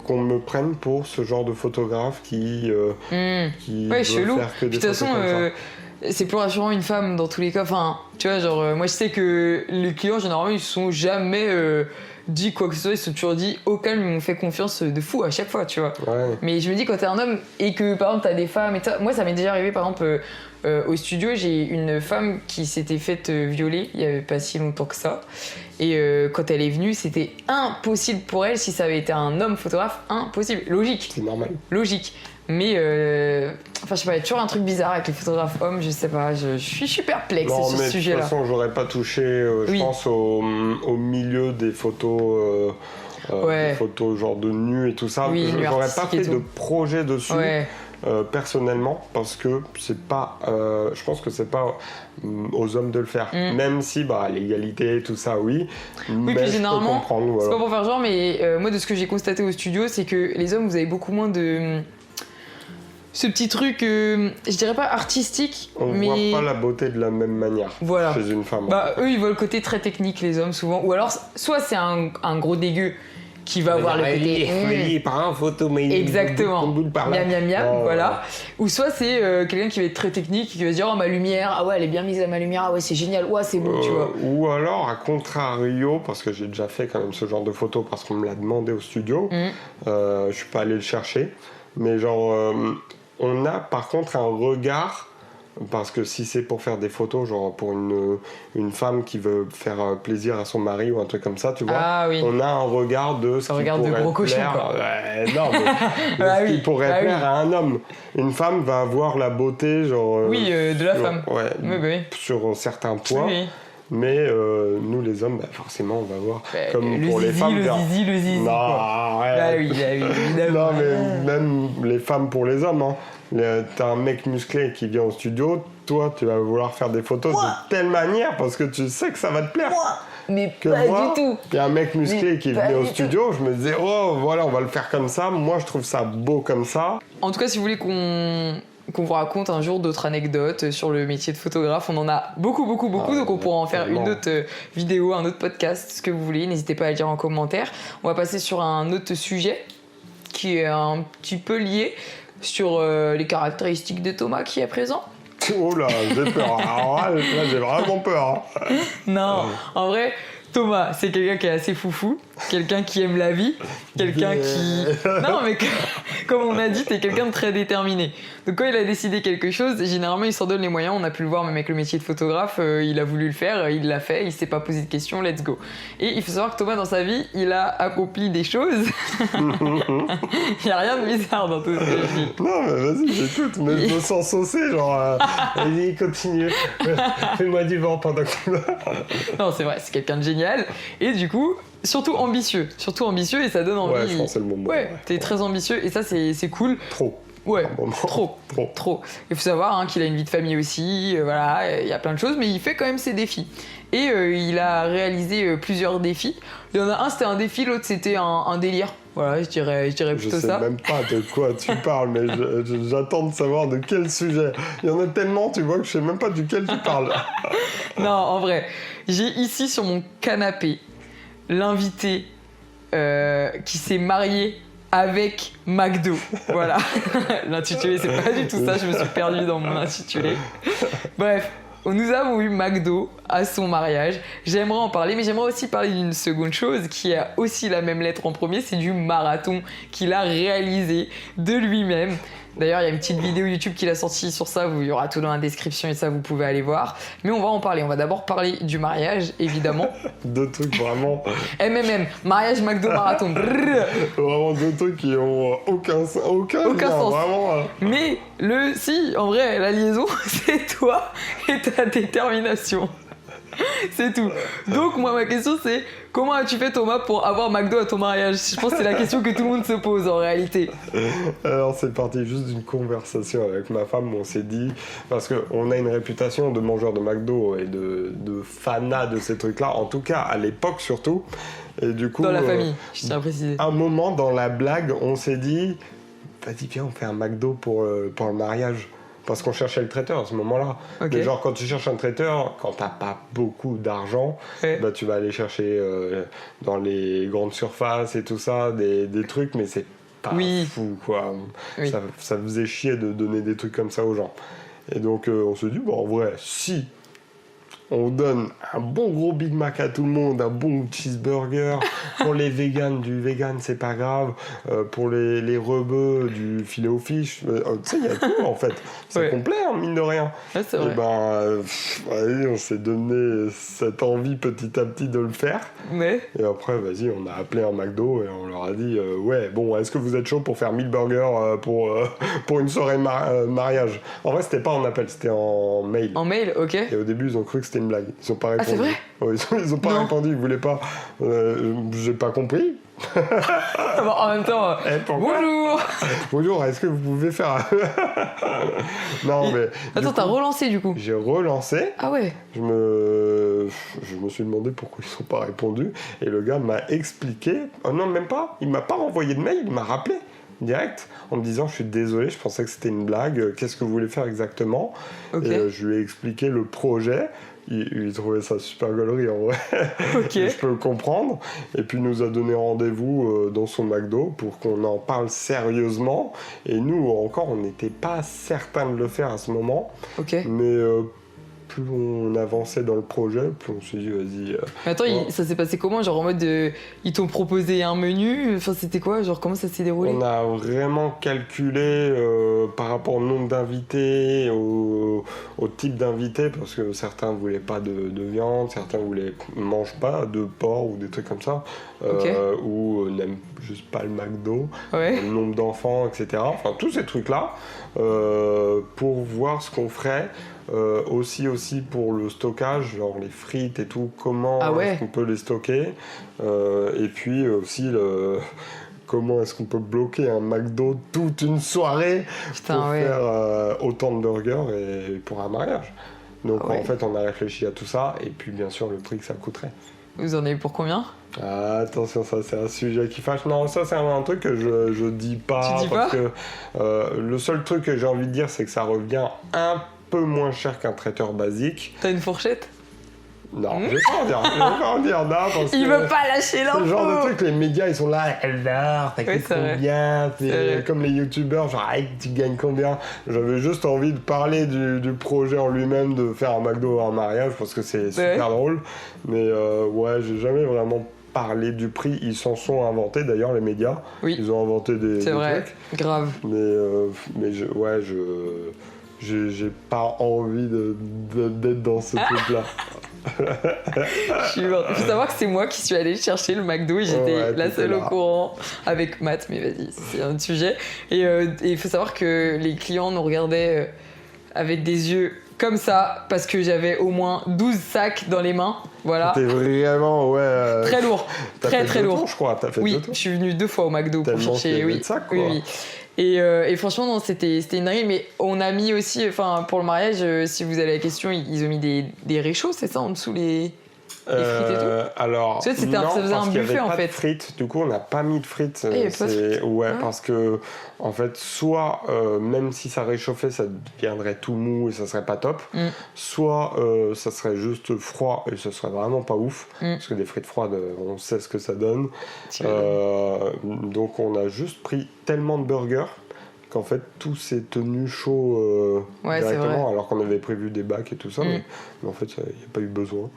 qu'on me prenne pour ce genre de photographe qui veut chelou. faire que des de toute photos façon, comme ça. c'est plus rassurant une femme dans tous les cas. Enfin, tu vois, genre, moi je sais que les clients, généralement, ils se sont jamais dit quoi que ce soit, ils se sont toujours dit au calme, ils m'ont fait confiance de fou à chaque fois, tu vois. Ouais. Mais je me dis, quand t'es un homme et que par exemple t'as des femmes et moi ça m'est déjà arrivé, par exemple, au studio, j'ai une femme qui s'était faite violer il y avait pas si longtemps que ça. Et quand elle est venue, c'était impossible pour elle, si ça avait été un homme photographe, impossible. Logique. C'est normal. Logique. Mais, enfin, je sais pas, il y a toujours un truc bizarre avec les photographes hommes, je sais pas, je suis perplexe sur ce sujet-là. De toute façon, j'aurais pas touché, je pense, au milieu des photos, des photos genre de nu et tout ça. Oui, j'aurais pas fait de projet dessus. Ouais. Personnellement, parce que c'est pas, je pense que c'est pas aux hommes de le faire, même si l'égalité, tout ça, oui. Mais puis généralement, je peux comprendre, voilà. C'est pas pour faire genre, mais moi de ce que j'ai constaté au studio, c'est que les hommes, vous avez beaucoup moins de ce petit truc, je dirais pas artistique, mais voit pas la beauté de la même manière chez une femme. Eux, ils voient le côté très technique, les hommes souvent, ou alors soit c'est un gros dégueu qui va avoir le côté par un photo, mais exactement, miam, voilà. Ou soit c'est quelqu'un qui va être très technique, qui va se dire ma lumière, ah ouais elle est bien mise à ma lumière, ah ouais c'est génial, ouais c'est beau, tu vois. Ou alors à contrario, parce que j'ai déjà fait quand même ce genre de photos parce qu'on me l'a demandé au studio, je suis pas allé le chercher, mais genre on a par contre un regard. Parce que si c'est pour faire des photos, genre pour une femme qui veut faire plaisir à son mari ou un truc comme ça, tu vois, on a un regard de ce qui pourrait gros cochon, plaire, quoi. Non, mais ce qui pourrait plaire à un homme. Une femme va avoir la beauté, genre... de la femme. Sur certains points. Oui. Mais nous les hommes, forcément, on va voir comme pour les femmes. Le zizi. Non, oui, évidemment. Non, mais même les femmes pour les hommes, hein. T'as un mec musclé qui vient au studio, toi, tu vas vouloir faire des photos de telle manière parce que tu sais que ça va te plaire. Mais que pas moi, du tout. Il y a un mec musclé qui venait au studio, je me disais, oh, voilà, on va le faire comme ça. Moi, je trouve ça beau comme ça. En tout cas, si vous voulez qu'on vous raconte un jour d'autres anecdotes sur le métier de photographe, on en a beaucoup, donc on pourra en faire une autre vidéo, un autre podcast, ce que vous voulez. N'hésitez pas à le dire en commentaire. On va passer sur un autre sujet qui est un petit peu lié sur les caractéristiques de Thomas qui est présent. Oh là, j'ai peur. Alors là, j'ai vraiment peur. Non, en vrai, Thomas, c'est quelqu'un qui est assez foufou, quelqu'un qui aime la vie, quelqu'un qui... Non, mais comme on a dit, t'es quelqu'un de très déterminé. Donc quand il a décidé quelque chose, généralement, il s'en donne les moyens. On a pu le voir même avec le métier de photographe, il a voulu le faire, il l'a fait, il s'est pas posé de questions, let's go. Et il faut savoir que Thomas, dans sa vie, il a accompli des choses. Il n'y a rien de bizarre dans tout ce que je dis. Non, mais vas-y, j'écoute, mais je me sens saucé, genre... Vas-y, continue. Fais-moi du vent pendant que... Non, c'est vrai, c'est quelqu'un de génial. Et du coup... Surtout ambitieux, et ça donne envie. Ouais, je pense que c'est le moment. Ouais, t'es très ambitieux et ça c'est cool. Trop. Ouais, trop. Il faut savoir qu'il a une vie de famille aussi, voilà, il y a plein de choses, mais il fait quand même ses défis. Et il a réalisé plusieurs défis. Il y en a un, c'était un défi, l'autre c'était un délire. Voilà, je dirais plutôt ça. Je sais même pas de quoi tu parles, mais j'attends de savoir de quel sujet. Il y en a tellement, tu vois, que je sais même pas duquel tu parles. Non, en vrai, j'ai ici sur mon canapé l'invité qui s'est marié avec McDo. Voilà. L'intitulé, c'est pas du tout ça, je me suis perdue dans mon intitulé. Bref, nous avons eu McDo à son mariage. J'aimerais en parler, mais j'aimerais aussi parler d'une seconde chose qui a aussi la même lettre en premier, c'est du marathon qu'il a réalisé de lui-même. D'ailleurs, il y a une petite vidéo YouTube qu'il a sortie sur ça, il y aura tout dans la description et ça, vous pouvez aller voir. Mais on va en parler. On va d'abord parler du mariage, évidemment. Deux trucs vraiment... MMM, mariage, McDo, marathon. Vraiment deux trucs qui ont aucun sens. Vraiment, Mais si, en vrai, la liaison, c'est toi et ta détermination. C'est tout. Donc moi ma question c'est comment as-tu fait Thomas pour avoir McDo à ton mariage? Je pense que c'est la question que tout le monde se pose en réalité. Alors c'est parti juste d'une conversation avec ma femme où on s'est dit, parce qu'on a une réputation de mangeur de McDo et de fanat de ces trucs-là, en tout cas à l'époque surtout. Et du coup, dans la famille, je tiens à préciser. Un moment dans la blague, on s'est dit, vas-y viens on fait un McDo pour le mariage. Parce qu'on cherchait le traiteur à ce moment-là. Okay. Mais genre, quand tu cherches un traiteur, quand t'as pas beaucoup d'argent, bah, tu vas aller chercher dans les grandes surfaces et tout ça, des trucs, mais c'est pas fou, quoi. Oui. Ça faisait chier de donner des trucs comme ça aux gens. Et donc, on se dit, bon, en vrai, si on donne un bon gros Big Mac à tout le monde, un bon cheeseburger. Pour les véganes, du vegan, c'est pas grave. Pour les rebeux, du filet aux fiches. Tu sais, il y a tout en fait. C'est complet, hein, mine de rien. Ouais, c'est vrai. Et allez, on s'est donné cette envie petit à petit de le faire. Mais... Et après, vas-y, on a appelé un McDo et on leur a dit ouais, bon, est-ce que vous êtes chaud pour faire 1000 burgers pour une soirée mariage? En vrai, c'était pas en appel, c'était en mail. En mail, ok. Et au début, ils ont cru que c'était une blague. Ils ont pas répondu. Ah, c'est vrai? Ouais, ils ont pas répondu, ils voulaient pas. J'ai pas compris. Bon, en même temps, bonjour. Bonjour, est-ce que vous pouvez faire... Non, mais... Attends, t'as relancé du coup? J'ai relancé. Ah ouais. Je me suis demandé pourquoi ils n'ont pas répondu. Et le gars m'a expliqué... Oh non, même pas. Il m'a pas renvoyé de mail, il m'a rappelé direct en me disant je suis désolé, je pensais que c'était une blague, qu'est-ce que vous voulez faire exactement? Et je lui ai expliqué le projet. Il trouvait ça super gaulerie en vrai. Okay. Je peux le comprendre. Et puis il nous a donné rendez-vous dans son McDo pour qu'on en parle sérieusement. Et nous encore, on n'était pas certains de le faire à ce moment. Okay. Mais plus on avançait dans le projet, plus on s'est dit vas-y. Mais attends, ça s'est passé comment? Genre en mode ils t'ont proposé un menu? Enfin c'était quoi? Genre comment ça s'est déroulé? On a vraiment calculé par rapport au nombre d'invités, au type d'invités, parce que certains voulaient pas de viande, certains mangent pas de porc ou des trucs comme ça, ou n'aiment juste pas le McDo, le nombre d'enfants, etc. Enfin tous ces trucs-là, pour voir ce qu'on ferait. Aussi pour le stockage, genre les frites et tout, comment est-ce qu'on peut les stocker, et puis aussi comment est-ce qu'on peut bloquer un McDo toute une soirée pour faire autant de burgers et pour un mariage. Donc en fait, on a réfléchi à tout ça et puis bien sûr le prix que ça coûterait. Vous en avez pour combien ? Ah, attention, ça c'est un sujet qui fâche. Non, ça c'est un truc que je dis pas. Tu dis pas ? Que le seul truc que j'ai envie de dire, c'est que ça revient un peu moins cher qu'un traiteur basique. T'as une fourchette ? Non, je vais pas en dire. Non, parce il veut pas lâcher l'info. C'est le genre de truc, les médias ils sont là, alors, t'as coûté combien ? Comme les youtubeurs, genre, tu gagnes combien ? J'avais juste envie de parler du projet en lui-même, de faire un McDo en mariage, parce que c'est super drôle. Mais j'ai jamais vraiment parlé du prix. Ils s'en sont inventés d'ailleurs, les médias. Oui. Ils ont inventé des trucs. Grave. Mais j'ai pas envie d'être dans ce truc-là. Il faut savoir que c'est moi qui suis allée chercher le McDo et j'étais la seule au courant avec Matt, mais vas-y, c'est un autre sujet. Et il faut savoir que les clients nous regardaient avec des yeux comme ça parce que j'avais au moins 12 sacs dans les mains. Voilà. C'était vraiment, très lourd. Très lourd. Je crois. T'as fait 2 tours. Je suis venue 2 fois au McDo pour chercher. De sacs, quoi. Oui. Et franchement, non, c'était une dinguerie. Mais on a mis aussi, pour le mariage, si vous avez la question, ils ont mis des réchauds, c'est ça, en dessous les frites et tout. Alors, ça faisait un buffet en fait. De frites. Du coup, on n'a pas mis de frites. Parce que en fait, soit même si ça réchauffait, ça deviendrait tout mou et ça serait pas top. Soit ça serait juste froid et ça serait vraiment pas ouf. Parce que des frites froides, on sait ce que ça donne. Donc, on a juste pris tellement de burgers qu'en fait tout s'est tenu chaud directement, alors qu'on avait prévu des bacs et tout ça, mais en fait il n'y a pas eu besoin.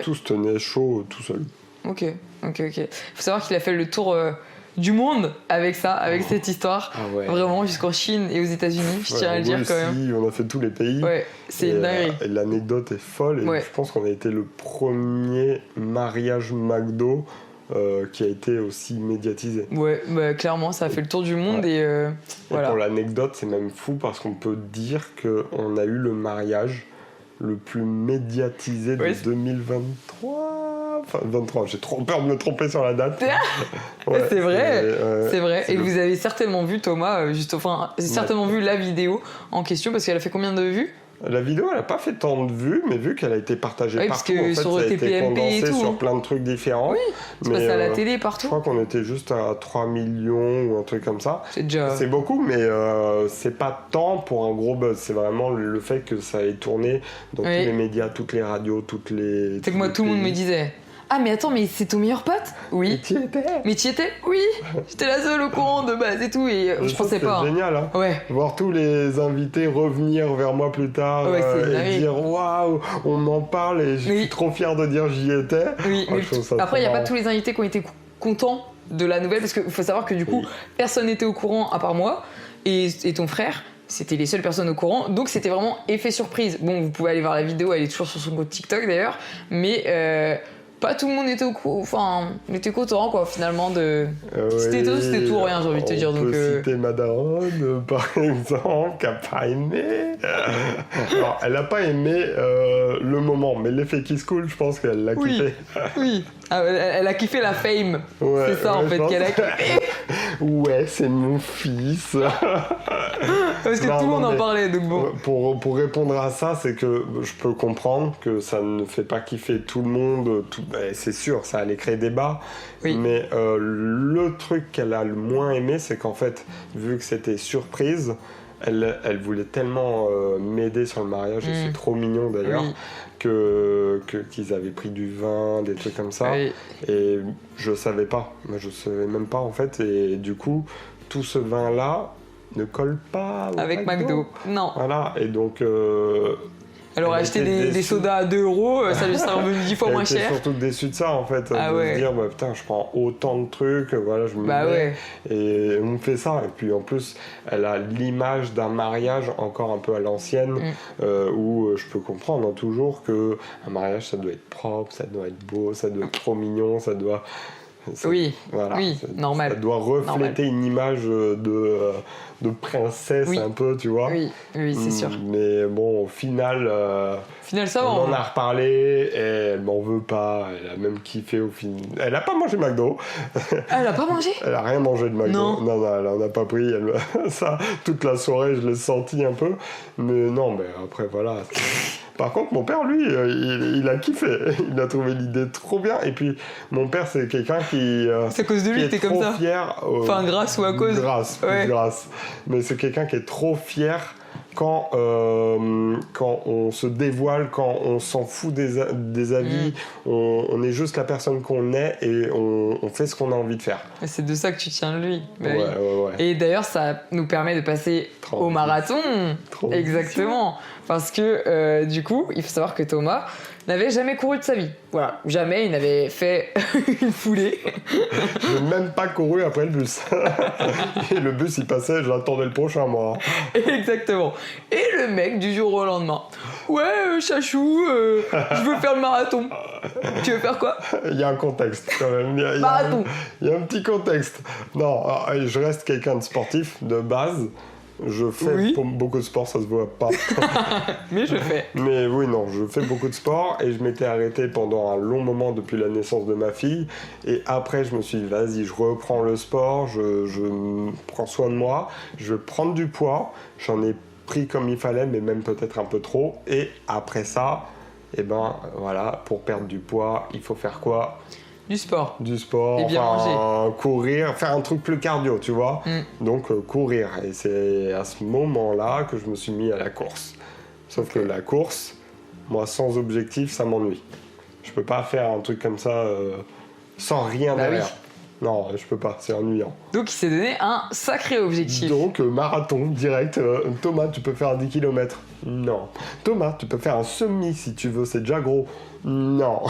Tout se tenait chaud tout seul. Ok. Faut savoir qu'il a fait le tour du monde avec cette histoire, vraiment jusqu'en Chine et aux États-Unis, je tiens à le dire quand même. On a fait tous les pays. C'est une dinguerie. Et l'anecdote est folle, et je pense qu'on a été le premier mariage McDo qui a été aussi médiatisé. Clairement, ça a fait le tour du monde et voilà. Pour l'anecdote, c'est même fou parce qu'on peut dire qu'on a eu le mariage le plus médiatisé de 2023. Enfin, 23, j'ai trop peur de me tromper sur la date. C'est vrai. Et vous avez certainement vu Thomas, certainement vu la vidéo en question parce qu'elle a fait combien de vues ? La vidéo, elle n'a pas fait tant de vues, mais vu qu'elle a été partagée partout, parce que en fait, sur ça a été condensé et tout, sur plein de trucs différents. Oui, c'est passé à la télé partout. Je crois qu'on était juste à 3 millions ou un truc comme ça. C'est beaucoup, mais c'est pas tant pour un gros buzz. C'est vraiment le fait que ça ait tourné dans tous les médias, toutes les radios, toutes les... C'est que moi, tout le monde me disait... Ah mais attends, mais c'est ton meilleur pote ? Oui. Et t'y étais ? Mais t'y étais ? Oui. J'étais la seule au courant de base et tout, et je pensais pas. C'est génial, hein. Voir tous les invités revenir vers moi plus tard et dire waouh, on en parle et je suis trop fier de dire j'y étais. Oui, mais après il n'y a pas tous les invités qui ont été contents de la nouvelle parce qu'il faut savoir que du coup personne n'était au courant à part moi et ton frère. C'était les seules personnes au courant, donc c'était vraiment effet surprise. Bon, vous pouvez aller voir la vidéo, elle est toujours sur son compte TikTok d'ailleurs, mais pas tout le monde était au courant, enfin, on était content quoi finalement de. C'était tout ou rien, j'ai envie de te dire. On peut citer ma daronne par exemple, qui a pas aimé. Alors, elle a pas aimé le moment, mais l'effet qui se coule, je pense qu'elle l'a kiffé. Oui. Elle a kiffé la fame. C'est ça en fait qu'elle a kiffé. C'est mon fils. Parce que tout le monde en parlait, donc bon. Pour répondre à ça, c'est que je peux comprendre que ça ne fait pas kiffer tout le monde. C'est sûr, ça allait créer débat. Mais le truc qu'elle a le moins aimé, c'est qu'en fait, vu que c'était surprise, elle voulait tellement m'aider sur le mariage, et c'est trop mignon d'ailleurs, qu'ils avaient pris du vin, des trucs comme ça. Et je savais pas. Moi, je savais même pas en fait. Et du coup, tout ce vin-là ne colle pas avec McDo. Non. Voilà. Et donc... elle aurait acheté des sodas à 2 €, ça lui serait revenu 10 fois moins cher. Elle était surtout déçue de ça en fait, de se dire putain, je prends autant de trucs, voilà, je me mets et on me fait ça. Et puis en plus, elle a l'image d'un mariage encore un peu à l'ancienne, où je peux comprendre toujours que un mariage ça doit être propre, ça doit être beau, ça doit être trop mignon, ça doit Oui, Voilà, oui, normal. Ça doit refléter une image de princesse un peu, tu vois. Oui, c'est sûr. Mais bon, au final, ça va. On en a reparlé et elle m'en veut pas. Elle a même kiffé au final. Elle a pas mangé McDo. Elle a pas mangé? Elle a rien mangé de McDo. Non, elle en a pas pris. Ça, toute la soirée, je l'ai senti un peu. Mais non, mais après, voilà. Par contre, mon père, lui, il a kiffé. Il a trouvé l'idée trop bien. Et puis, mon père, c'est quelqu'un qui. C'est à cause de lui que t'es comme ça. Fier. Enfin, grâce ou à cause. Grâce. Mais c'est quelqu'un qui est trop fier quand on se dévoile, quand on s'en fout des avis, on est juste la personne qu'on est et on fait ce qu'on a envie de faire. Et c'est de ça que tu tiens de lui. Ouais. Et d'ailleurs, ça nous permet de passer au marathon. Exactement. Parce que du coup, il faut savoir que Thomas n'avait jamais couru de sa vie. Voilà, jamais il n'avait fait une foulée. Je n'ai même pas couru après le bus. Et le bus, il passait, j'attendais le prochain, moi. Exactement. Et le mec, du jour au lendemain, ouais, Chachou, je veux faire le marathon. Tu veux faire quoi? Il y a un contexte, quand même. Marathon. Il y a un petit contexte. Non, je reste quelqu'un de sportif, de base. Je fais beaucoup de sport, ça se voit pas. Mais je fais. Mais oui, non, je fais beaucoup de sport et je m'étais arrêté pendant un long moment depuis la naissance de ma fille. Et après, je me suis dit, vas-y, je reprends le sport, je prends soin de moi, je vais prendre du poids. J'en ai pris comme il fallait, mais même peut-être un peu trop. Et après ça, eh ben voilà, pour perdre du poids, il faut faire quoi? Du sport. Et bien manger. Courir, faire un truc plus cardio, tu vois. Donc courir. Et c'est à ce moment-là que je me suis mis à la course. Sauf que la course, moi sans objectif, ça m'ennuie. Je peux pas faire un truc comme ça sans rien derrière. Oui. Non, je peux pas, c'est ennuyant. Donc il s'est donné un sacré objectif. Donc marathon, direct. Thomas, tu peux faire 10 km. Non. Thomas, tu peux faire un semi si tu veux, c'est déjà gros. Non.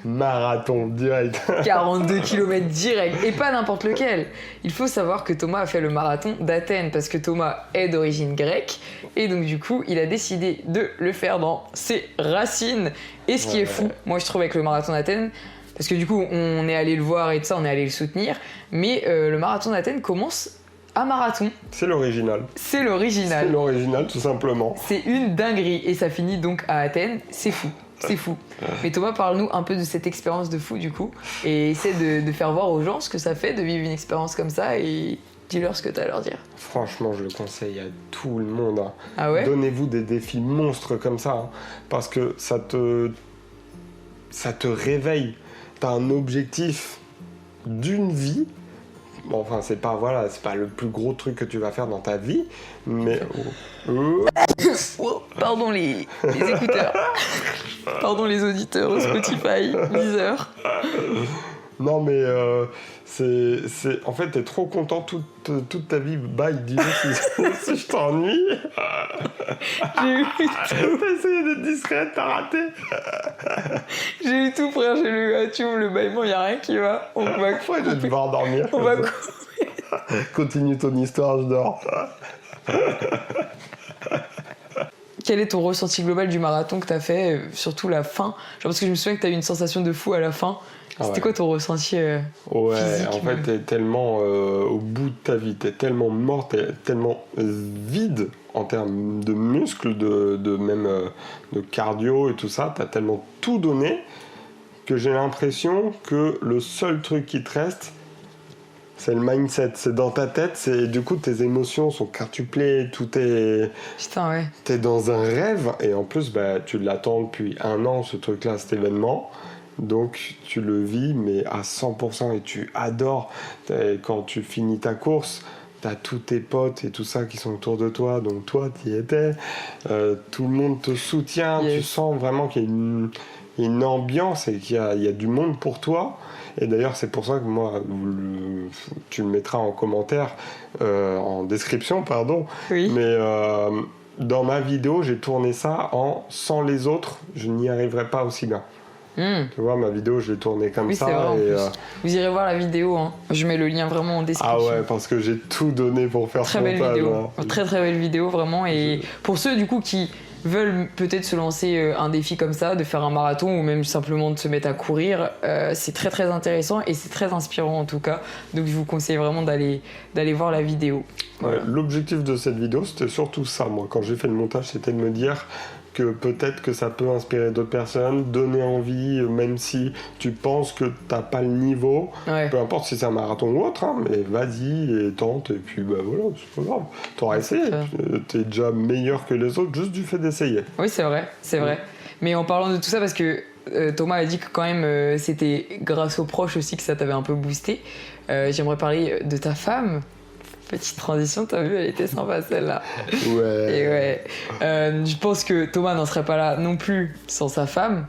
Marathon, direct. 42 km direct, et pas n'importe lequel. Il faut savoir que Thomas a fait le marathon d'Athènes, parce que Thomas est d'origine grecque, et donc du coup, il a décidé de le faire dans ses racines. Et ce qui est fou, moi je trouve, avec le marathon d'Athènes, parce que du coup, on est allé le voir et tout ça, on est allé le soutenir, mais le marathon d'Athènes commence à marathon. C'est l'original. C'est l'original. C'est l'original, tout simplement. C'est une dinguerie, et ça finit donc à Athènes, c'est fou. C'est fou. Mais Thomas, parle-nous un peu de cette expérience de fou, du coup, et essaie de faire voir aux gens ce que ça fait de vivre une expérience comme ça, et dis-leur ce que tu as à leur dire. Franchement, je le conseille à tout le monde. Hein. Ah ouais? Donnez-vous des défis monstres comme ça, hein, parce que ça te réveille. T'as un objectif d'une vie. Bon, enfin, c'est pas le plus gros truc que tu vas faire dans ta vie, mais... Pardon les écouteurs. Pardon les auditeurs Spotify, Deezer. Non, mais en fait, t'es trop content toute ta vie. Bye, dis-moi si je t'ennuie. J'ai eu tout. T'as essayé d'être discrète, t'as raté. J'ai eu tout, frère. J'ai lu le bâillement, y a rien qui va. On va couper. Je vais devoir dormir. On va couper. Continue ton histoire, je dors. Quel est ton ressenti global du marathon que t'as fait, surtout la fin? Genre, parce que je me souviens que t'as eu une sensation de fou à la fin. C'était quoi ton ressenti physique, en fait, t'es tellement au bout de ta vie, t'es tellement mort, t'es tellement vide en termes de muscles, de cardio et tout ça, t'as tellement tout donné que j'ai l'impression que le seul truc qui te reste, c'est le mindset, c'est dans ta tête, du coup tes émotions sont quintuplées, tout est... Putain, ouais. T'es dans un rêve, et en plus, tu l'attends depuis 1 an, ce truc-là, cet événement. Donc tu le vis, mais à 100%, et tu adores. Quand tu finis ta course, t'as tous tes potes et tout ça qui sont autour de toi, donc toi, t'y étais. Tout le monde te soutient, Tu sens vraiment qu'il y a une ambiance et qu'il y a du monde pour toi. Et d'ailleurs, c'est pour ça que moi, tu le mettras en commentaire, en description, pardon. Oui. Mais dans ma vidéo, j'ai tourné ça sans les autres, je n'y arriverai pas aussi bien. Tu vois, ma vidéo, je l'ai tournée comme ça. C'est vrai, vous irez voir la vidéo, hein. Je mets le lien vraiment en description. Ah ouais, parce que j'ai tout donné pour faire ce montage. Très belle vidéo, très très belle vidéo, vraiment. Et pour ceux du coup qui veulent peut-être se lancer un défi comme ça, de faire un marathon ou même simplement de se mettre à courir, c'est très très intéressant et c'est très inspirant en tout cas. Donc je vous conseille vraiment d'aller voir la vidéo. Voilà. Ouais, l'objectif de cette vidéo, c'était surtout ça. Moi, quand j'ai fait le montage, c'était de me dire que peut-être que ça peut inspirer d'autres personnes, donner envie, même si tu penses que t'as pas le niveau, peu importe si c'est un marathon ou autre, hein, mais vas-y et tente, et puis bah voilà, c'est pas grave. T'auras essayé, t'es déjà meilleur que les autres juste du fait d'essayer. Oui, c'est vrai. Mais en parlant de tout ça, parce que Thomas a dit que quand même c'était grâce aux proches aussi que ça t'avait un peu boosté, j'aimerais parler de ta femme. Petite transition, t'as vu, elle était sympa celle-là. Ouais. Et ouais. Je pense que Thomas n'en serait pas là non plus sans sa femme.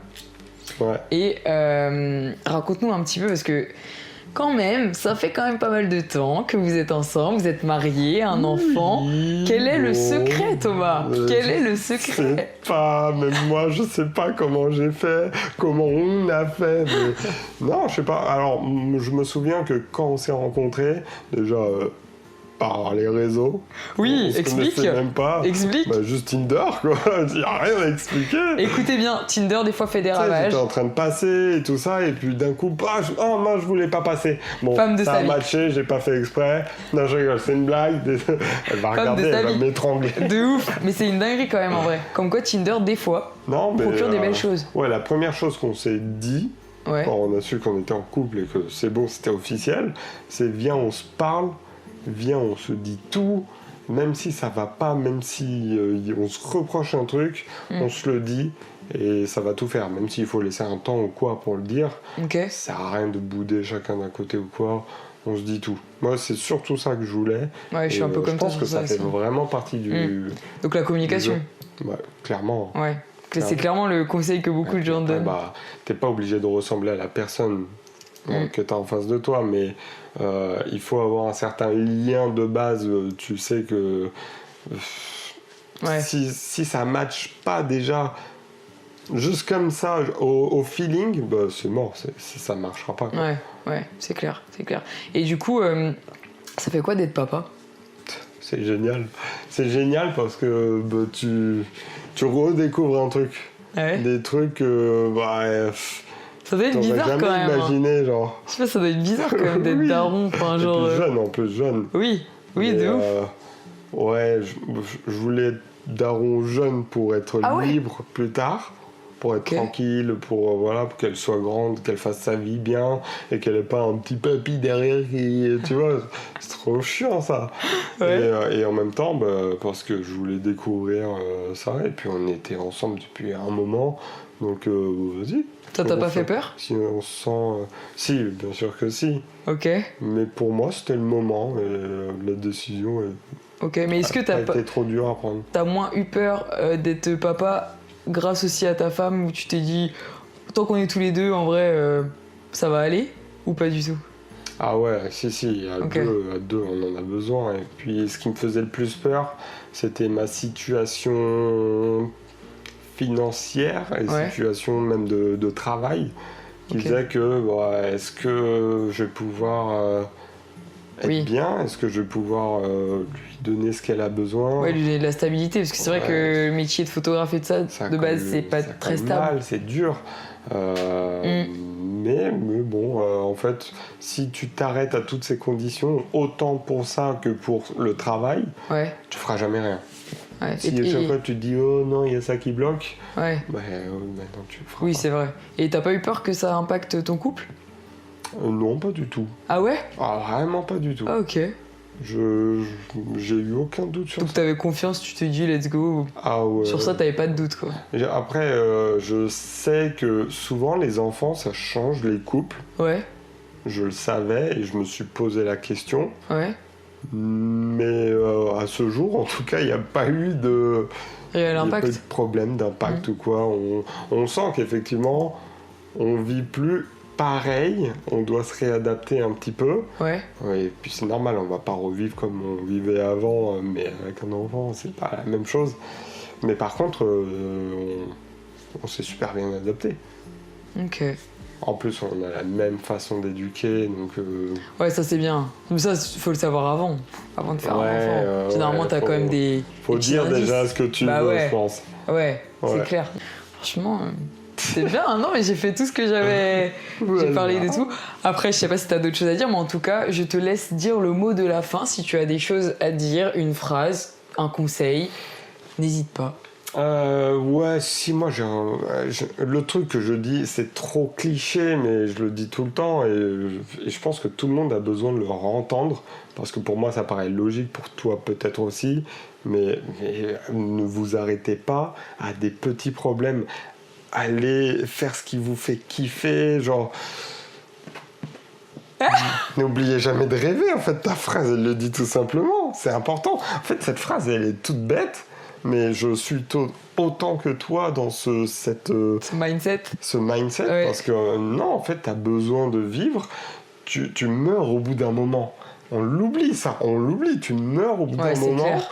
Ouais. Et raconte-nous un petit peu, parce que quand même, ça fait quand même pas mal de temps que vous êtes ensemble, vous êtes mariés, un enfant. Quel est le secret, Thomas ? Quel est le secret ? Je sais pas, même moi, je sais pas comment j'ai fait, comment on a fait. Mais... non, je sais pas. Alors, je me souviens que quand on s'est rencontrés, déjà... par les réseaux. Oui, explique. Même pas. Explique. Bah, juste Tinder, quoi. Il n'y a rien à expliquer. Écoutez bien, Tinder, des fois, fait des ravages. J'étais en train de passer et tout ça, et puis d'un coup, oh non, je voulais pas passer. Bon, Femme de ça sa a vie. matché, j'ai pas fait exprès. Non, je rigole, c'est une blague. Elle va regarder, elle va m'étrangler. De ouf. Mais c'est une dinguerie quand même, en vrai. Comme quoi, Tinder, des fois, procure des belles choses. Ouais, la première chose qu'on s'est dit, quand on a su qu'on était en couple et que c'est bon, c'était officiel, c'est viens, on se parle. Viens, on se dit tout, même si ça va pas, même si on se reproche un truc, on se le dit et ça va tout faire, même s'il faut laisser un temps ou quoi pour le dire. Ça sert à rien de bouder chacun d'un côté ou quoi, on se dit tout. Moi, c'est surtout ça que je voulais. Ouais, je suis un peu comme toi. Je pense que ça fait vraiment partie du... Donc la communication. Ouais, clairement. Ouais. C'est clairement le conseil que beaucoup de gens donnent. Bah, t'es pas obligé de ressembler à la personne que t'as en face de toi, mais il faut avoir un certain lien de base. Tu sais que si ça matche pas déjà juste comme ça au feeling, bah, c'est mort, ça marchera pas, quoi. Ouais, c'est clair. Et du coup, ça fait quoi d'être papa ? C'est génial parce que bah, tu redécouvres un truc, des trucs ça doit être bizarre quand même. Imaginé, genre. Je sais pas, ça doit être bizarre quand même d'être daron. Enfin, genre... en plus jeune. Oui, de ouf. Ouais, je voulais être daron jeune pour être libre plus tard, pour être tranquille, pour qu'elle soit grande, qu'elle fasse sa vie bien et qu'elle ait pas un petit papy derrière qui, tu vois, c'est trop chiant ça. Et en même temps, parce que je voulais découvrir ça, et puis on était ensemble depuis un moment, donc vas-y. Ça t'a pas fait peur ? Si on se sent... Si, bien sûr que si. Ok. Mais pour moi, c'était le moment, et la décision mais est-ce que t'as été trop dur à prendre. T'as moins eu peur d'être papa grâce aussi à ta femme, où tu t'es dit, tant qu'on est tous les deux, en vrai, ça va aller ? Ou pas du tout ? Ah ouais, si, à deux, on en a besoin. Et puis, ce qui me faisait le plus peur, c'était ma situation... financière et situation même de travail qui faisait que est-ce que je vais pouvoir être bien, est-ce que je vais pouvoir lui donner ce qu'elle a besoin, lui donner de la stabilité, parce que c'est vrai que le métier de photographe et de ça de base c'est pas très stable, c'est dur, mais bon, en fait si tu t'arrêtes à toutes ces conditions, autant pour ça que pour le travail, tu feras jamais rien. Si à chaque fois tu te dis oh non, il y a ça qui bloque, maintenant tu le feras. Oui, c'est vrai. Et t'as pas eu peur que ça impacte ton couple ? Non, pas du tout. Ah ouais ? Vraiment pas du tout. Ah ok. J'ai eu aucun doute sur ça. Donc t'avais confiance, tu te dis let's go. Ah ouais. Sur ça, t'avais pas de doute, quoi. Après, je sais que souvent les enfants, ça change les couples. Ouais. Je le savais et je me suis posé la question. Ouais. Mais à ce jour, en tout cas, il n'y a pas eu de... Réel impact. Il n'y a pas eu de problème d'impact ou quoi. On sent qu'effectivement, on vit plus pareil, on doit se réadapter un petit peu. Ouais. Et puis c'est normal, on va pas revivre comme on vivait avant, mais avec un enfant, c'est pas la même chose. Mais par contre, on s'est super bien adapté. Ok. En plus, on a la même façon d'éduquer, donc... Ouais, ça c'est bien. Mais ça, faut le savoir avant de faire un enfant. Généralement, t'as quand même des... Faut dire déjà ce que tu veux, je pense. Ouais, c'est Ouais. clair. Franchement, c'est bien. Non, mais j'ai fait tout ce que j'avais. J'ai parlé de tout. Après, je sais pas si t'as d'autres choses à dire, mais en tout cas, je te laisse dire le mot de la fin. Si tu as des choses à dire, une phrase, un conseil, n'hésite pas. Ouais, si moi le truc que je dis, c'est trop cliché, mais je le dis tout le temps et je pense que tout le monde a besoin de le entendre parce que pour moi ça paraît logique, pour toi peut-être aussi, mais ne vous arrêtez pas à des petits problèmes. Allez faire ce qui vous fait kiffer, genre. N'oubliez jamais de rêver, en fait, ta phrase, elle le dit tout simplement. C'est important. En fait, cette phrase, elle est toute bête, mais je suis autant que toi dans ce mindset. Ouais. Parce que non, en fait, t'as besoin de vivre. Tu meurs au bout d'un moment. On l'oublie, ça. On l'oublie. Tu meurs au bout d'un moment. Clair.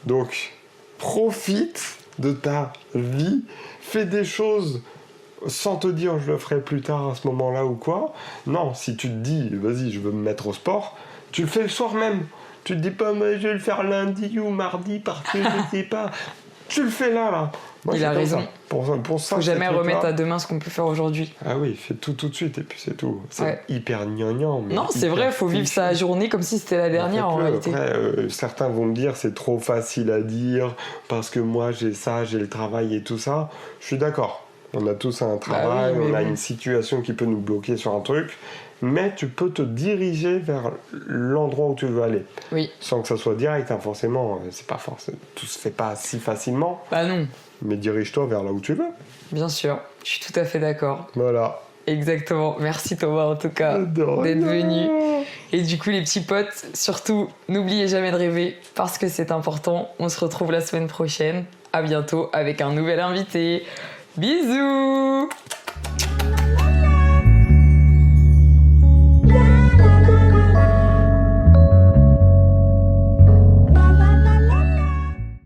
Donc, profite de ta vie. Fais des choses sans te dire je le ferai plus tard à ce moment-là ou quoi. Non, si tu te dis vas-y, je veux me mettre au sport, tu le fais le soir même. Tu te dis pas mais je vais le faire lundi ou mardi parce que je sais pas. Tu le fais là. Moi, il a raison. Pour ça, faut jamais remettre à demain ce qu'on peut faire aujourd'hui. Ah oui, fais tout de suite et puis c'est tout. C'est hyper gnangnan. Non, c'est vrai, faut vivre sa journée comme si c'était la dernière en réalité. Après, certains vont me dire c'est trop facile à dire parce que moi j'ai ça, j'ai le travail et tout ça. Je suis d'accord. On a tous un travail, on a une situation qui peut nous bloquer sur un truc, mais tu peux te diriger vers l'endroit où tu veux aller. Oui. Sans que ça soit direct, hein, forcément. C'est pas forcément, tout se fait pas si facilement. Bah non. Mais dirige-toi vers là où tu veux. Bien sûr, je suis tout à fait d'accord. Voilà. Exactement. Merci Thomas en tout cas d'être venu. Et du coup les petits potes, surtout n'oubliez jamais de rêver parce que c'est important. On se retrouve la semaine prochaine. À bientôt avec un nouvel invité. Bisous!